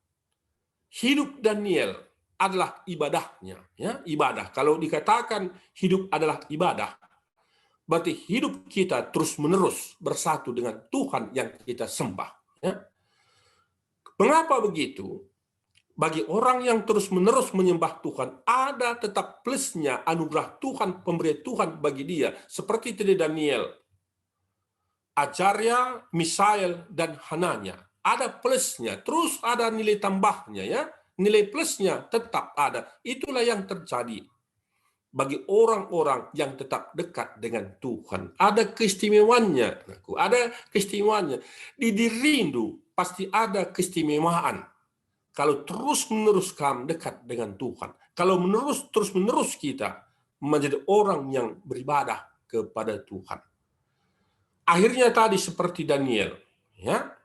Hidup Daniel adalah ibadahnya, ya, ibadah. Kalau dikatakan hidup adalah ibadah, berarti hidup kita terus-menerus bersatu dengan Tuhan yang kita sembah. Ya. Mengapa begitu? Bagi orang yang terus-menerus menyembah Tuhan, ada tetap plusnya anugerah Tuhan, pemberian Tuhan bagi dia. Seperti tadi Daniel, Azaria, Misael, dan Hananya. Ada plusnya, terus ada nilai tambahnya. Ya. Nilai plusnya tetap ada. Itulah yang terjadi bagi orang-orang yang tetap dekat dengan Tuhan. Ada keistimewaannya. Ada keistimewaannya. Di dirimu pasti ada keistimewaan. Kalau terus-menerus kamu dekat dengan Tuhan. Kalau terus-menerus kita menjadi orang yang beribadah kepada Tuhan. Akhirnya tadi seperti Daniel. Ya,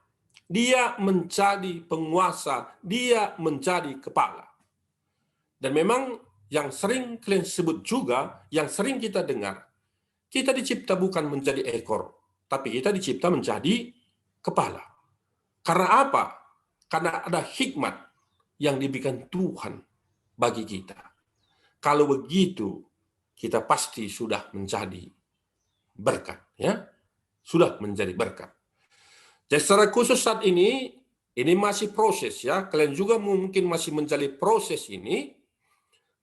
dia menjadi penguasa. Dia menjadi kepala. Dan memang yang sering kalian sebut juga, yang sering kita dengar, kita dicipta bukan menjadi ekor, tapi kita dicipta menjadi kepala. Karena apa? Karena ada hikmat yang diberikan Tuhan bagi kita. Kalau begitu, kita pasti sudah menjadi berkat. Ya? Sudah menjadi berkat. Jadi secara khusus saat ini masih proses. Ya. Kalian juga mungkin masih menjalani proses ini.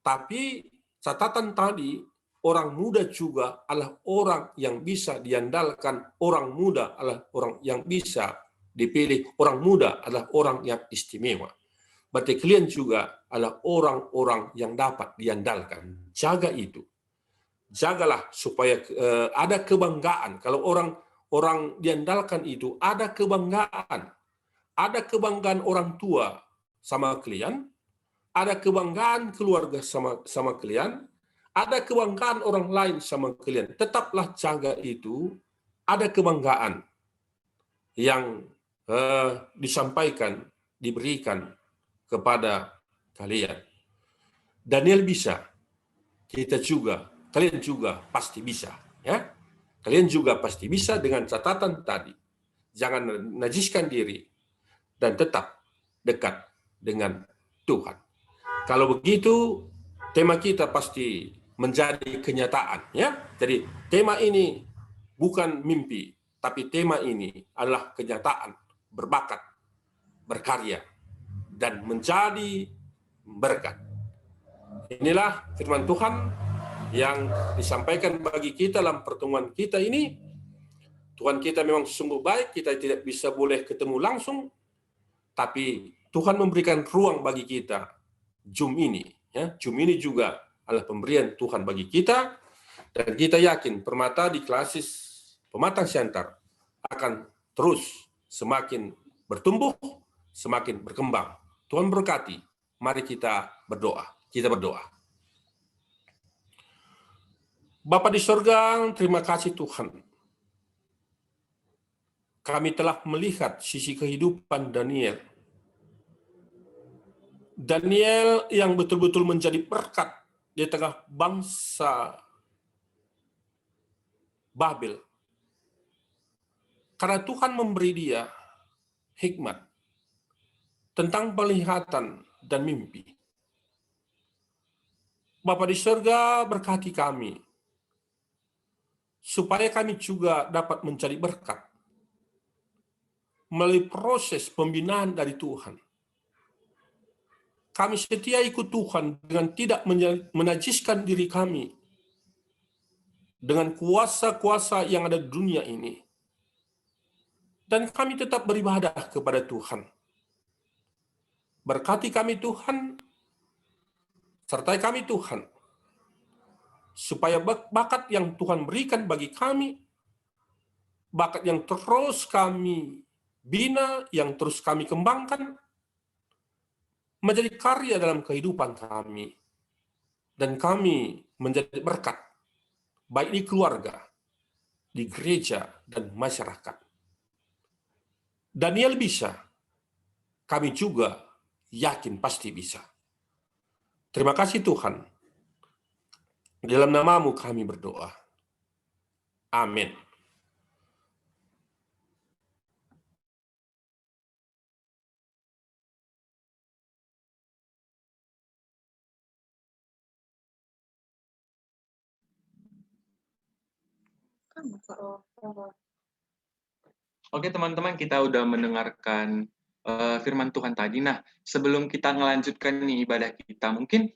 Tapi catatan tadi, orang muda juga adalah orang yang bisa diandalkan. Orang muda adalah orang yang bisa dipilih. Orang muda adalah orang yang istimewa. Berarti kalian juga adalah orang-orang yang dapat diandalkan. Jaga itu. Jagalah supaya ada kebanggaan. Kalau orang diandalkan itu, ada kebanggaan. Ada kebanggaan orang tua sama kalian. Ada kebanggaan keluarga sama kalian, ada kebanggaan orang lain sama kalian. Tetaplah jaga itu. Ada kebanggaan yang disampaikan, diberikan kepada kalian. Daniel bisa, kita juga, kalian juga pasti bisa, ya. Kalian juga pasti bisa dengan catatan tadi. Jangan najiskan diri dan tetap dekat dengan Tuhan. Kalau begitu, tema kita pasti menjadi kenyataan, ya. Jadi tema ini bukan mimpi, tapi tema ini adalah kenyataan, berbakat, berkarya, dan menjadi berkat. Inilah firman Tuhan yang disampaikan bagi kita dalam pertemuan kita ini. Tuhan kita memang sungguh baik, kita tidak bisa boleh ketemu langsung, tapi Tuhan memberikan ruang bagi kita. Zoom ini, ya, Zoom ini juga adalah pemberian Tuhan bagi kita, dan kita yakin Permata di Klasis Pematang Siantar akan terus semakin bertumbuh, semakin berkembang. Tuhan berkati. Mari kita berdoa. Kita berdoa. Bapa di sorga, terima kasih Tuhan. Kami telah melihat sisi kehidupan Daniel. Daniel yang betul-betul menjadi berkat di tengah bangsa Babel. Karena Tuhan memberi dia hikmat tentang penglihatan dan mimpi. Bapa di surga, berkati kami, supaya kami juga dapat menjadi berkat melalui proses pembinaan dari Tuhan. Kami setia ikut Tuhan dengan tidak menajiskan diri kami dengan kuasa-kuasa yang ada di dunia ini. Dan kami tetap beribadah kepada Tuhan. Berkati kami Tuhan, sertai kami Tuhan, supaya bakat yang Tuhan berikan bagi kami, bakat yang terus kami bina, yang terus kami kembangkan, menjadi karya dalam kehidupan kami. Dan kami menjadi berkat, baik di keluarga, di gereja, dan masyarakat. Daniel bisa, kami juga yakin pasti bisa. Terima kasih Tuhan. Dalam namamu kami berdoa. Amin.
Oke teman-teman, kita udah mendengarkan firman Tuhan tadi. Nah, sebelum kita melanjutkan nih ibadah kita, mungkin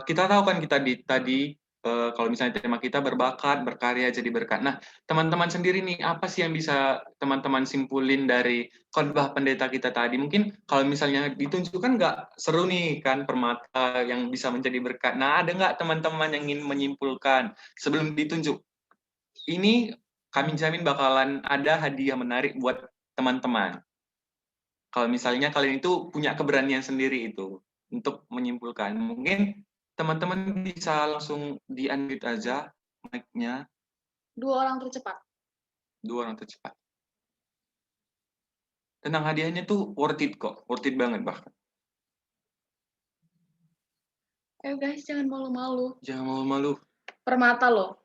kita tahu kan kita tadi kalau misalnya tema kita berbakat, berkarya, jadi berkat. Nah, teman-teman sendiri nih, apa sih yang bisa teman-teman simpulin dari khotbah pendeta kita tadi? Mungkin kalau misalnya ditunjukkan nggak seru nih kan Permata yang bisa menjadi berkat. Nah, ada nggak teman-teman yang ingin menyimpulkan sebelum ditunjuk? Ini kami jamin bakalan ada hadiah menarik buat teman-teman. Kalau misalnya kalian itu punya keberanian sendiri itu untuk menyimpulkan. Mungkin teman-teman bisa langsung di-unmute aja mic-nya.
2 orang tercepat.
2 orang tercepat. Tenang, hadiahnya tuh worth it kok. Worth it banget bahkan.
Ayo guys, jangan malu-malu.
Jangan malu-malu.
Permata loh.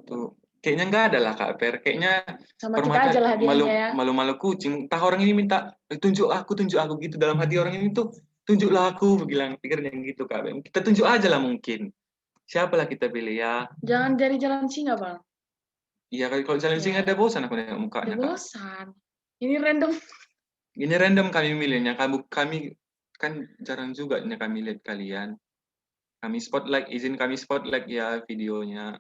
Tuh. Kayaknya nggak ada lah Kak Per. Kayaknya
Sama kita
Permata
aja lah hadiahnya ya.
malu-malu kucing. Entah orang ini minta tunjuk aku gitu dalam hati orang ini tuh tunjuklah aku, bilang pikirnya gitu Kak. Kita tunjuk aja lah mungkin. Siapalah kita pilih ya.
Jangan dari jalan singa, Bang.
Iya kalau jalan singa ada bosan aku nengok mukanya
Ada
Kak.
bosan. Ini random.
Ini random kami milihnya. Kami kan jarang juga kami lihat kalian. Kami spotlight, izin kami spotlight ya videonya.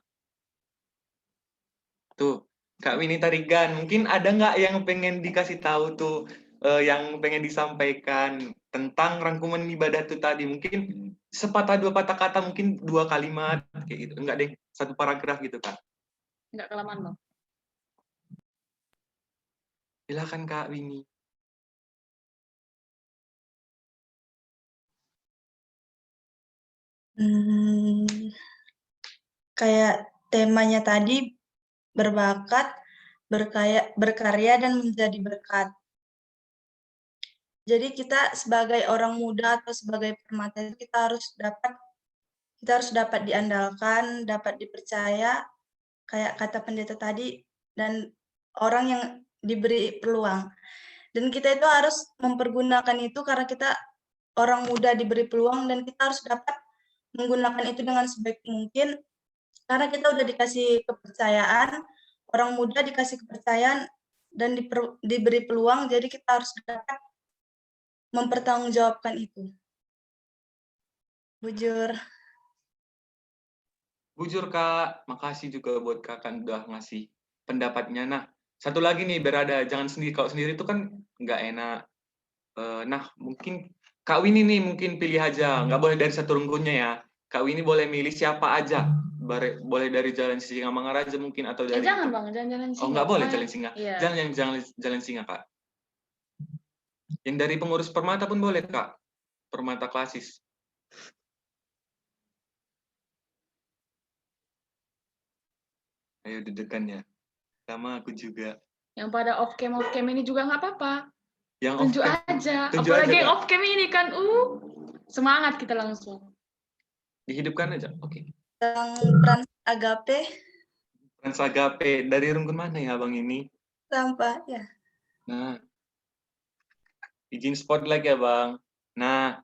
Tuh, Kak Winnie Tarigan, mungkin ada nggak yang pengen dikasih tahu tuh, yang pengen disampaikan tentang rangkuman ibadah tuh tadi? Mungkin sepatah 2 patah kata, mungkin 2 kalimat, kayak gitu. Enggak deh, 1 paragraf gitu, Kak.
Enggak kelamaan, Bang.
Silakan Kak Winnie.
Kayak temanya tadi berbakat, berkarya dan menjadi berkat. Jadi kita sebagai orang muda atau sebagai permata itu kita harus dapat diandalkan, dapat dipercaya, kayak kata pendeta tadi, dan orang yang diberi peluang. Dan kita itu harus mempergunakan itu karena kita orang muda diberi peluang dan kita harus dapat menggunakan itu dengan sebaik mungkin karena kita udah dikasih kepercayaan, orang muda dikasih kepercayaan dan diberi peluang, jadi kita harus dapat mempertanggungjawabkan itu. Bujur.
Bujur Kak, makasih juga buat Kakak udah ngasih pendapatnya. Nah, satu lagi nih, berada jangan sendiri. Kalau sendiri itu kan nggak enak. Nah, mungkin Kak Winnie nih mungkin pilih aja, nggak boleh dari satu rungkunnya ya. Kak Winnie boleh milih siapa aja. Boleh dari Jalan Singamangaraja mungkin atau dari...
Jangan Bang, jangan Jalan Singa.
Oh, nggak boleh Jalan Singa.
Iya.
Jangan yang Jalan Singa, Kak. Yang dari pengurus Permata pun boleh, Kak. Permata klasis. Ayo deg-degan ya. Sama aku juga.
Yang pada off cam ini juga nggak apa-apa.
Yang
Tunjuk
off cam,
aja.
tunjuk
Apalagi
aja,
yang
Kak.
off cam ini kan, semangat kita langsung.
Dihidupkan aja. Oke.
Yang Frans Agape.
Frans Agape. Dari rungkun mana ya, Bang ini?
Sampah, ya.
Nah. Izin spotlight ya, Bang. Nah,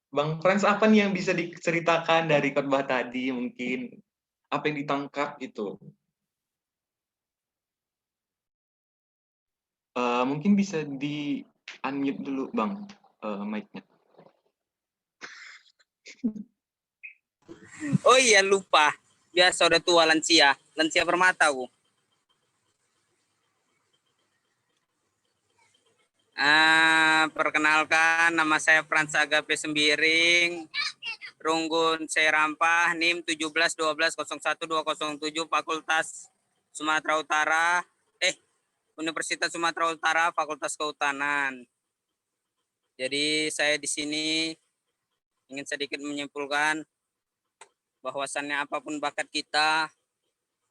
Bang Frans, apa nih yang bisa diceritakan dari khotbah tadi mungkin? Apa yang ditangkap gitu? Mungkin bisa di-unmute dulu, Bang, mic-nya.
Oh iya, lupa. Biasa udah tua lansia Permata aku. Perkenalkan, nama saya Frans Agape Sembiring, Runggun Serampah, NIM 17120127, Fakultas Sumatera Utara, Universitas Sumatera Utara, Fakultas Kehutanan. Jadi saya di sini ingin sedikit menyimpulkan bahwasannya apapun bakat kita,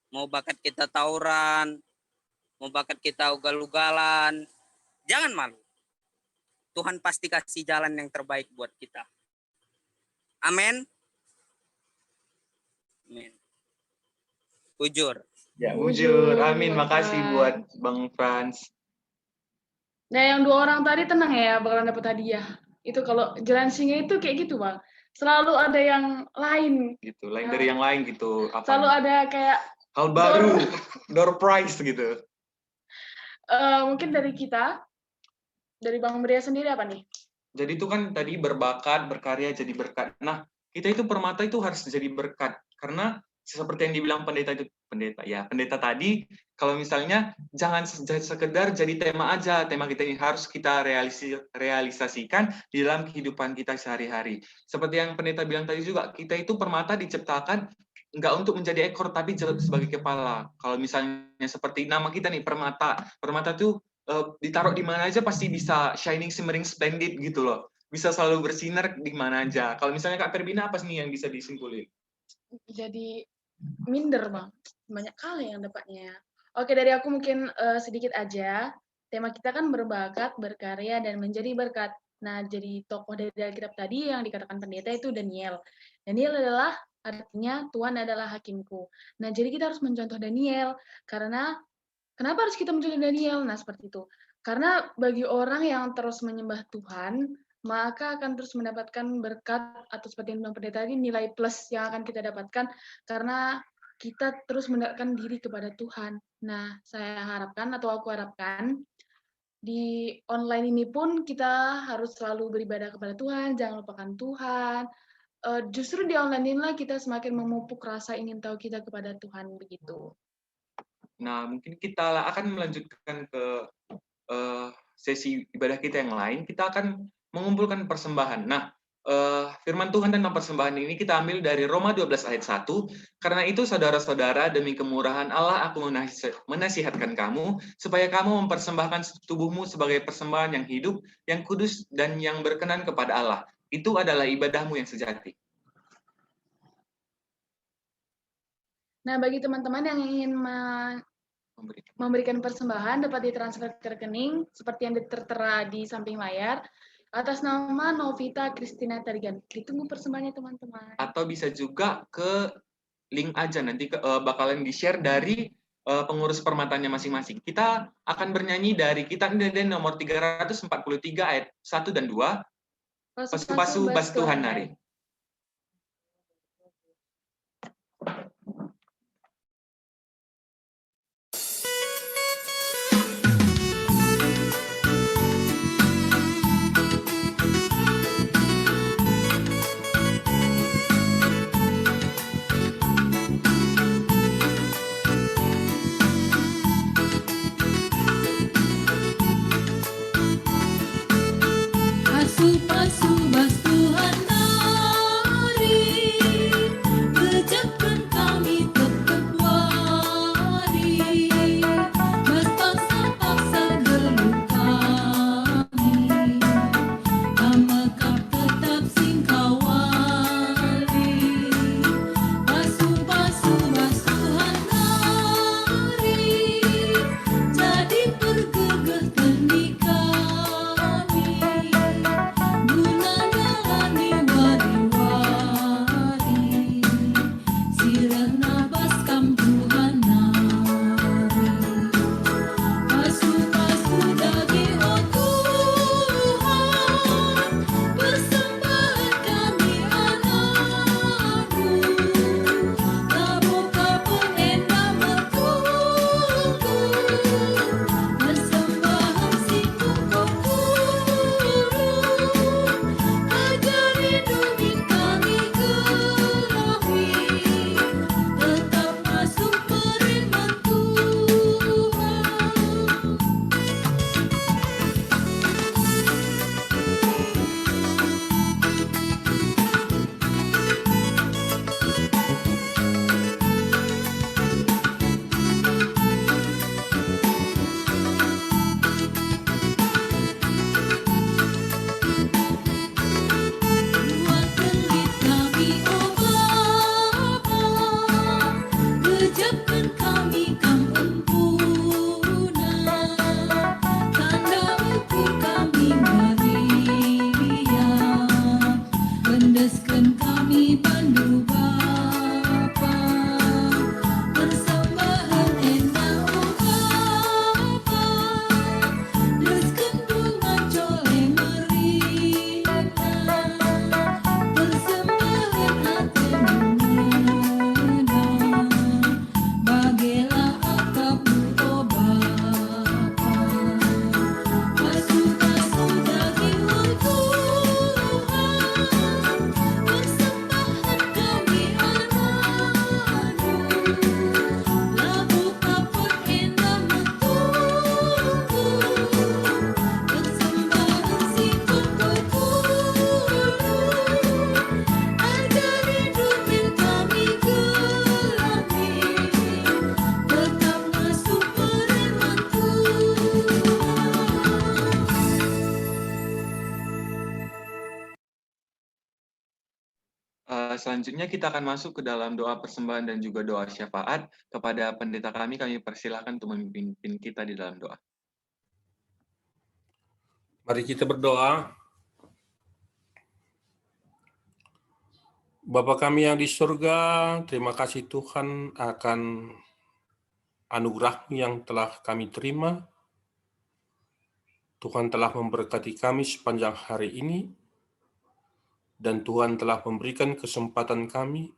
mau bakat kita tawuran, mau bakat kita ugal-ugalan, jangan malu. Tuhan pasti kasih jalan yang terbaik buat kita. Amin. Amin. Bujur.
Ya, bujur. Amin. Makasih buat Bang Frans.
Nah, yang 2 orang tadi tenang ya, bakalan dapat hadiah. Itu kalau Jalan Singa itu kayak gitu, Bang. Selalu ada yang lain.
Gitu, lain dari yang lain gitu.
Selalu ada kayak
hal baru, door prize gitu.
Mungkin dari kita, dari Bang Bria sendiri apa nih?
Jadi itu kan tadi berbakat, berkarya, jadi berkat. Nah, kita itu permata itu harus jadi berkat. Karena seperti yang dibilang pendeta tadi, kalau misalnya jangan sekedar jadi tema aja, tema kita ini harus kita realisasikan di dalam kehidupan kita sehari-hari. Seperti yang pendeta bilang tadi juga, kita itu permata diciptakan nggak untuk menjadi ekor, tapi sebagai kepala. Kalau misalnya seperti nama kita nih, permata itu ditaruh di mana aja pasti bisa shining, shimmering, splendid gitu loh. Bisa selalu bersinar di mana aja. Kalau misalnya Kak Perbina, apa nih yang bisa disimpulin?
Jadi minder, Bang. Banyak kali yang dapatnya. Oke, dari aku mungkin sedikit aja. Tema kita kan berbakat, berkarya, dan menjadi berkat. Nah, jadi tokoh dari Alkitab tadi yang dikatakan pendeta itu Daniel. Daniel adalah artinya Tuhan adalah hakimku. Nah, jadi kita harus mencontoh Daniel. Karena kenapa harus kita mencontoh Daniel? Nah, seperti itu. Karena bagi orang yang terus menyembah Tuhan, maka akan terus mendapatkan berkat atau seperti yang bilang pendeta tadi, nilai plus yang akan kita dapatkan karena kita terus mendekatkan diri kepada Tuhan. Nah, saya harapkan atau aku harapkan di online ini pun kita harus selalu beribadah kepada Tuhan, jangan lupakan Tuhan. Justru di online inilah kita semakin memupuk rasa ingin tahu kita kepada Tuhan begitu.
Nah, mungkin kita akan melanjutkan ke sesi ibadah kita yang lain. Kita akan mengumpulkan persembahan. Nah, firman Tuhan tentang persembahan ini kita ambil dari Roma 12 ayat 1. Karena itu, saudara-saudara, demi kemurahan Allah, aku menasihatkan kamu, supaya kamu mempersembahkan tubuhmu sebagai persembahan yang hidup, yang kudus, dan yang berkenan kepada Allah. Itu adalah ibadahmu yang sejati.
Nah, bagi teman-teman yang ingin memberikan persembahan dapat ditransfer ke rekening seperti yang tertera di samping layar atas nama Novita Christina Tarigan. Ditunggu persembahannya teman-teman.
Atau bisa juga ke link aja, nanti bakalan di-share dari pengurus permatanya masing-masing. Kita akan bernyanyi dari kita nomor 343 ayat 1 dan 2. Pasu-pasu bas Tuhan nari.
Pasu-pasu bas Tuhan nari, kerjakan kami tetap wari, bas paksa-paksa geluh kami, amekap tetap singkawali. Pasu-pasu bas Tuhan nari, jadi bergegah kendi kami. Gunanya lani wari-wari, sirah nabas kam Tuhan nari. Pasu-pasu daging oh Tuhan, persembahan kami anakmu. Labu kapun endah berkuku, persembahan singgung kau ajari demi kami gelahi, tetap masuk firman Tuhan. Buat kelit kami oh Bapa, kerjakan kami kam empuna, tanda ukur kami meriah, pendeskan kami pandu Bapa, persembahan endah oh Bapa, leskan bunga coleng merina, persembahan hati mengena, bagelah akapmu oh Bapa. Pasu-pasu daging oh Tuhan, persembahan kami anakmu. Labu kapur endah metunggu, persembahan singkong kekulu, ajari dumin kami gelahi, tetap masuk firman Tuhan.
Selanjutnya kita akan masuk ke dalam doa persembahan dan juga doa syafaat. Kepada pendeta kami persilahkan untuk memimpin kita di dalam doa.
Mari kita berdoa. Bapa kami yang di surga, terima kasih Tuhan akan anugerah-Mu yang telah kami terima. Tuhan telah memberkati kami sepanjang hari ini, dan Tuhan telah memberikan kesempatan kami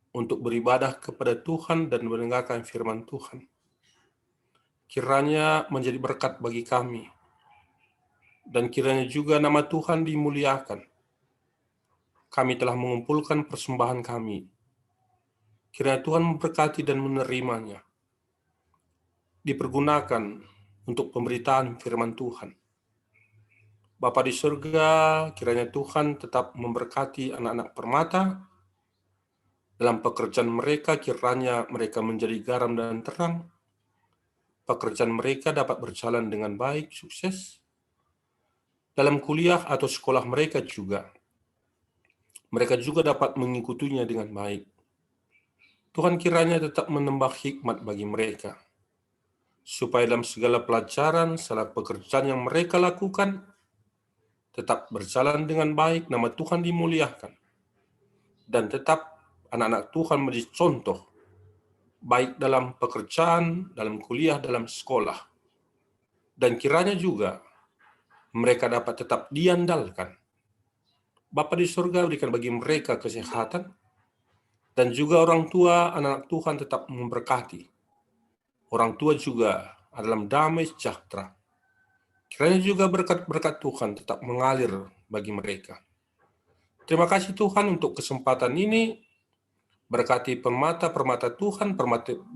untuk beribadah kepada Tuhan dan mendengarkan firman Tuhan. Kiranya menjadi berkat bagi kami, dan kiranya juga nama Tuhan dimuliakan. Kami telah mengumpulkan persembahan kami. Kiranya Tuhan memberkati dan menerimanya, dipergunakan untuk pemberitaan firman Tuhan. Bapa di surga, kiranya Tuhan tetap memberkati anak-anak permata dalam pekerjaan mereka, kiranya mereka menjadi garam dan terang. Pekerjaan mereka dapat berjalan dengan baik, sukses. Dalam kuliah atau sekolah mereka juga dapat mengikutinya dengan baik. Tuhan kiranya tetap menambah hikmat bagi mereka, supaya dalam segala pelajaran, segala pekerjaan yang mereka lakukan, tetap berjalan dengan baik, nama Tuhan dimuliakan, dan tetap anak-anak Tuhan menjadi contoh, baik dalam pekerjaan, dalam kuliah, dalam sekolah. Dan kiranya juga mereka dapat tetap diandalkan. Bapa di surga berikan bagi mereka kesehatan, dan juga orang tua, anak-anak Tuhan tetap memberkati. Orang tua juga dalam damai sejahtera. Kiranya juga berkat-berkat Tuhan tetap mengalir bagi mereka. Terima kasih Tuhan untuk kesempatan ini. Berkati permata Tuhan,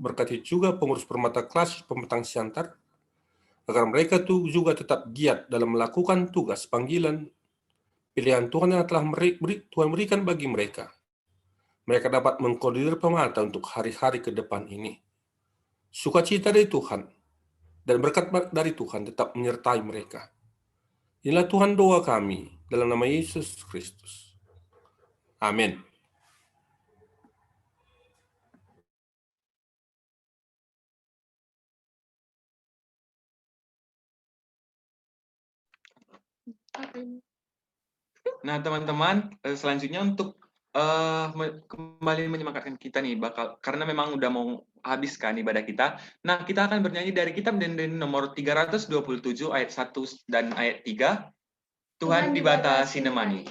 berkati juga pengurus permata kelas pemetang siantar, agar mereka tuh juga tetap giat dalam melakukan tugas panggilan pilihan Tuhan yang telah Tuhan berikan bagi mereka. Mereka dapat mengkoordinir pemata untuk hari-hari ke depan ini. Sukacita dari Tuhan dan berkat dari Tuhan tetap menyertai mereka. Inilah Tuhan doa kami dalam nama Yesus Kristus. Amin.
Nah, teman-teman, selanjutnya untuk kembali menyemangatkan kita nih, karena memang udah mau habis kan ibadah kita. Nah, kita akan bernyanyi dari kitab Dendeng nomor 327 ayat 1 dan ayat 3. Tuhan dibatasi nemani.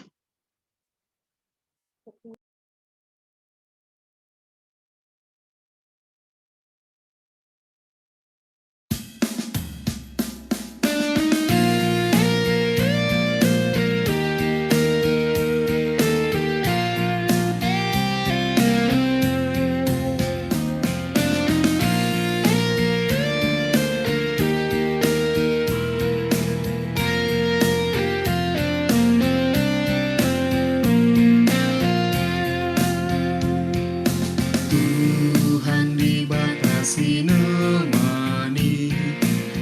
Tuhan dibatasi nemani,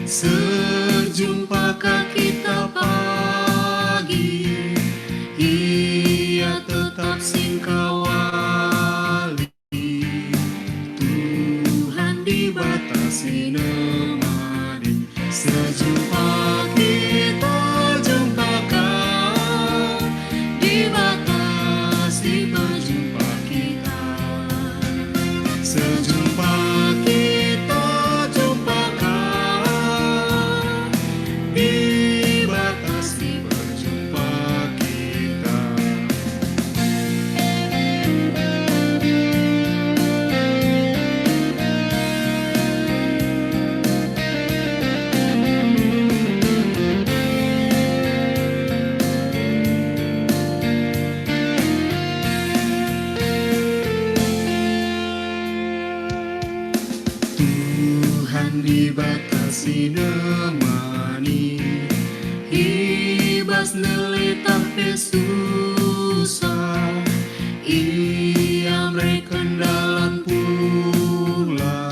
sejumpakah kita pagi, Ia tetap singkawali. Tuhan dibatasi nemani, sejumpa kita jumpakan, dibatasi berjumpa kita. Sejumpa kita jumpakan, dibatasi berjumpa kita. Tuhan dibatasi nemani, ibas nelitah susah, Ia merekendalan pula.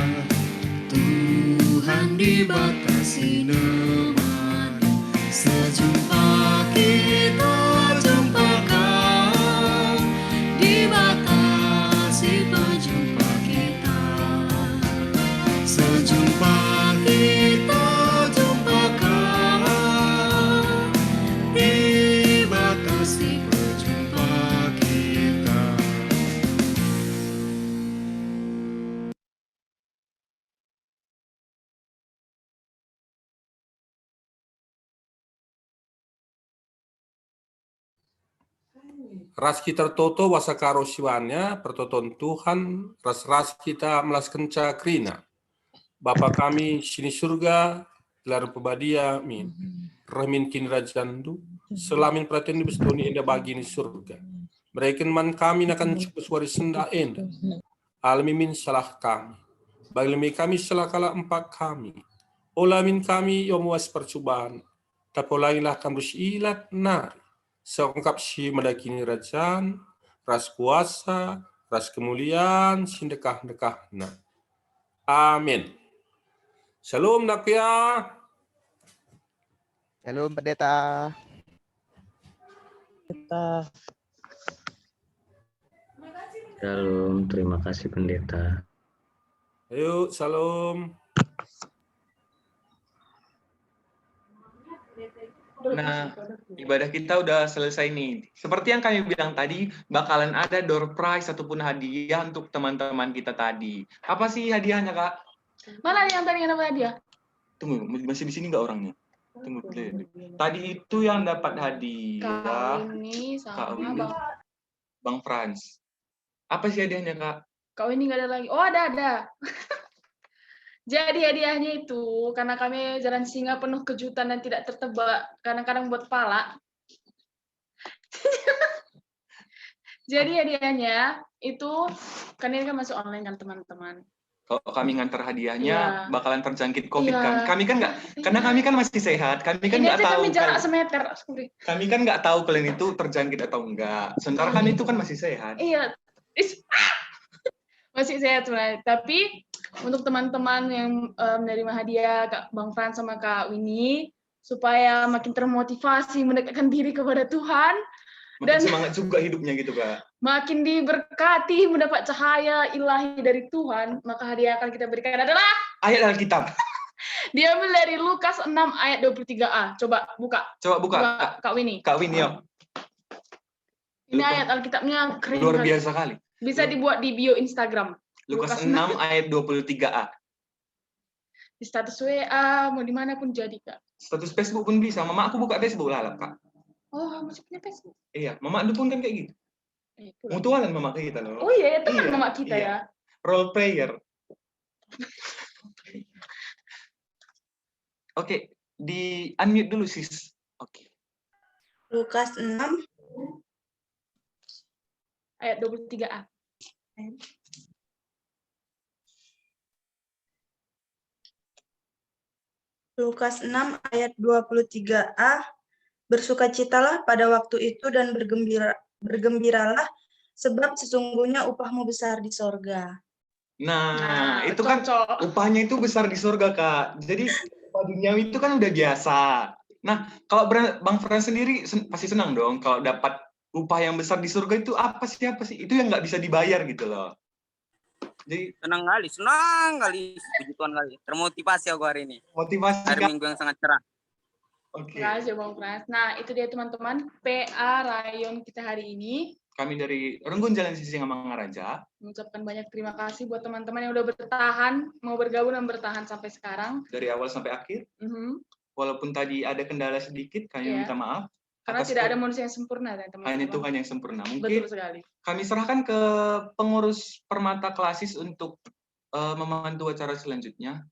Tuhan dibatasi nemani, sejumpa kita jumpakan, dibatasi berjumpa kita. Sejumpa kita jumpakan, dibatasi berjumpa kita.
Ras kita toto wasakaro siwanya, pertoton Tuhan, ras kita melaskan cakrina. Bapa kami sini surga, lar pebadia min. Ramin kin rajandu, selamin perhatian di bestoni indah bagi ni surga. Mereka man kami akan cukup suari senda enda. Alami min salah kami. Bagi kami salah kala empat kami. Olamin kami yomuas percobaan. Tapolailah kami ilat nari. Seongkap si medakini rajaan, ras kuasa, ras kemuliaan, sindekah-dekahna. Amin. Shalom Nakia.
Shalom Pendeta.
Kita
Terima kasih.
Shalom, terima kasih pendeta.
Ayo, salam.
Nah, ibadah kita udah selesai nih. Seperti yang kami bilang tadi, bakalan ada door prize ataupun hadiah untuk teman-teman kita tadi. Apa sih hadiahnya, Kak?
Mana yang tadi yang dapat hadiah?
Tunggu, masih di sini nggak orangnya? Tunggu, lihat. Tadi itu yang dapat hadiah,
Kak ini
Kak
sama
Winnie, Bang Franz. Apa sih hadiahnya, Kak?
Kak ini nggak ada lagi. Oh, ada. Jadi hadiahnya itu karena kami Jalan Singa penuh kejutan dan tidak tertebak, kadang-kadang buat pala. Jadi hadiahnya itu kan ini kan masuk online kan teman-teman.
Kalau kami ngantar hadiahnya
Iya.
bakalan terjangkit COVID kan?
Iya.
Kami kan nggak, karena kami kan masih sehat. Kami kan
Ini
nggak
aja
tahu.
kami jarak semeter. Sorry.
Kami kan nggak tahu kalian itu terjangkit atau enggak. Sementara kami itu kan masih sehat.
Iya. Masih sehat sebenarnya. Tapi untuk teman-teman yang menerima hadiah Kak Bang Frans sama Kak Winnie supaya makin termotivasi mendekatkan diri kepada Tuhan
Makin
dan
semangat juga hidupnya gitu, Kak.
makin diberkati mendapat cahaya ilahi dari Tuhan, maka hadiah yang akan kita berikan adalah
Ayat Alkitab.
diambil dari Lukas 6 ayat 23a. Coba buka.
Coba buka, Kak.
Kak Winnie.
Kak Winnie, yuk.
Ini
Lukas.
ayat Alkitabnya keren
Luar
kali.
biasa kali.
Bisa dibuat di bio Instagram.
Lukas
Lukas
6 ayat 23a.
Di status WA, mau dimanapun jadi, Kak.
Status Facebook pun bisa. Mama aku buka Facebook lah, Kak.
Oh, masih punya Facebook.
Iya, mama aku pun kan kayak gitu.
Itulah.
Mutualan mama kita loh.
Oh iya, teman
Iya,
mama kita
iya.
ya.
Role player. Oke, di unmute dulu sis. Oke.
Lukas 6
Ayat 23a.
Lukas 6 ayat 23a. Bersukacitalah pada waktu itu dan bergembiralah sebab sesungguhnya upahmu besar di sorga.
Nah, itu kan
cocok.
upahnya itu besar di surga, Kak. Jadi upah duniawi itu kan udah biasa. Nah, kalau Bang Frans sendiri pasti senang dong kalau dapat upah yang besar di surga itu apa sih? Itu yang nggak bisa dibayar gitu loh. Jadi
senang kali, puji Tuhan kali. Termotivasi aku hari ini.
motivasi,
Hari
Kak.
Minggu yang sangat cerah.
Oke.
Terima kasih Bang Frans. Nah, itu dia teman-teman PA Rayon kita hari ini.
Kami dari Renggun Jalan Sisinga Mangaraja
Mengucapkan banyak terima kasih buat teman-teman yang udah bertahan, mau bergabung dan bertahan sampai sekarang.
dari awal sampai akhir.
Mhm.
Walaupun tadi ada kendala sedikit, kami
Iya.
minta maaf.
Karena
atas
tidak ada manusia yang sempurna, ya, teman-teman.
hanya Tuhan yang sempurna.
Betul
Mungkin
sekali.
kami serahkan ke pengurus Permata Klasis untuk memandu acara selanjutnya.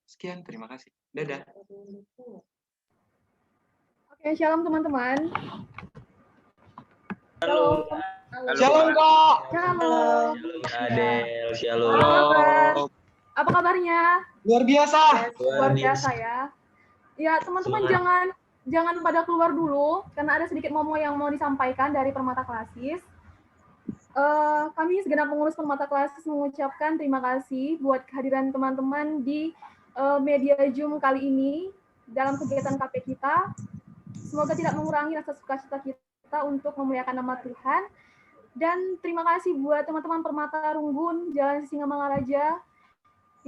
Sekian, terima kasih. Dadah.
Oke, shalom teman-teman.
Halo.
Shalom, Kak.
Shalom.
Adel,
Apa
shalom.
kabar? Apa kabarnya?
Luar biasa.
Luar biasa ya. Ya, teman-teman
Semangat.
jangan pada keluar dulu karena ada sedikit momo yang mau disampaikan dari Permata Klasis. Kami segenap pengurus Permata Klasis mengucapkan terima kasih buat kehadiran teman-teman di media Zoom kali ini dalam kegiatan KP kita. Semoga tidak mengurangi rasa sukacita kita untuk memuliakan nama Tuhan. Dan terima kasih buat teman-teman Permata Runggun Jalan Sisinga Mangaraja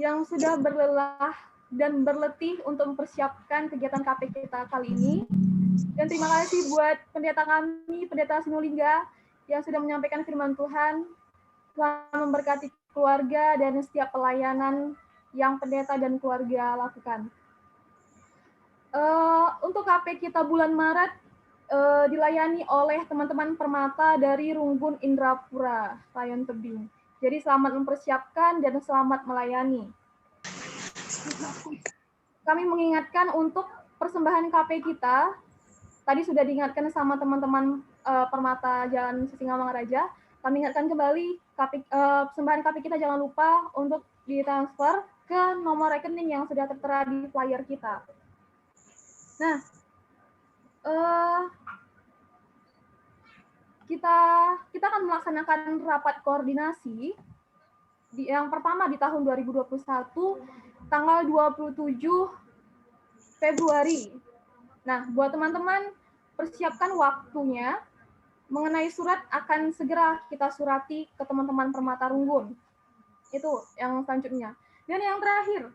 yang sudah berlelah dan berletih untuk mempersiapkan kegiatan KP kita kali ini. Dan terima kasih buat pendeta kami, Pendeta Sinulingga, yang sudah menyampaikan firman Tuhan, Tuhan memberkati keluarga dan setiap pelayanan yang pendeta dan keluarga lakukan. Untuk KP kita bulan Maret, dilayani oleh teman-teman Permata dari Runggun Indrapura, Rayon Tebing. Jadi selamat mempersiapkan dan selamat melayani. Kami mengingatkan untuk persembahan KP kita, tadi sudah diingatkan sama teman-teman Permata Jalan Sisinga Mangaraja. Kami ingatkan kembali, persembahan KP kita jangan lupa untuk ditransfer ke nomor rekening yang sudah tertera di flyer kita. Nah, kita akan melaksanakan rapat koordinasi yang pertama di tahun 2021 tanggal 27 Februari. Nah, buat teman-teman persiapkan waktunya
mengenai surat akan segera kita surati ke teman-teman Permata Runggun. Itu yang selanjutnya. Dan yang terakhir,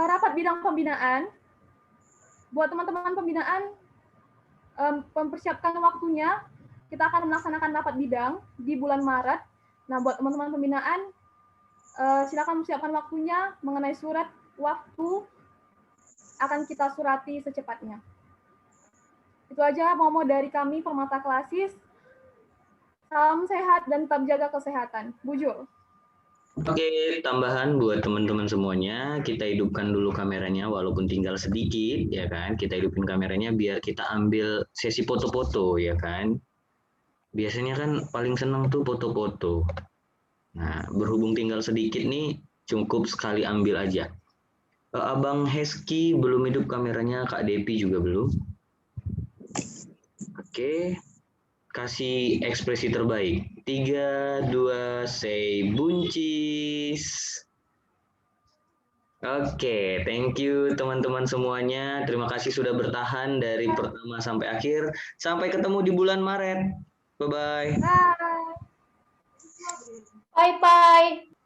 rapat bidang pembinaan. Buat teman-teman pembinaan, mempersiapkan waktunya, kita akan melaksanakan rapat bidang di bulan Maret. Nah, buat teman-teman pembinaan, silakan persiapkan waktunya mengenai surat waktu akan kita surati secepatnya. Itu aja momo dari kami Permata Klasis. Salam sehat dan tetap jaga kesehatan. Bujur.
Oke, tambahan buat teman-teman semuanya, kita hidupkan dulu kameranya walaupun tinggal sedikit, ya kan? Kita hidupin kameranya biar kita ambil sesi foto-foto, ya kan? Biasanya kan paling senang tuh foto-foto. Nah, berhubung tinggal sedikit nih, cukup sekali ambil aja. Abang Heski belum hidup kameranya, Kak Depi juga belum. Oke. Kasih ekspresi terbaik. 3, 2, say buncis. Oke, thank you teman-teman semuanya. Terima kasih sudah bertahan dari pertama sampai akhir. Sampai ketemu di bulan Maret. Bye-bye.
Bye.
Bye-bye.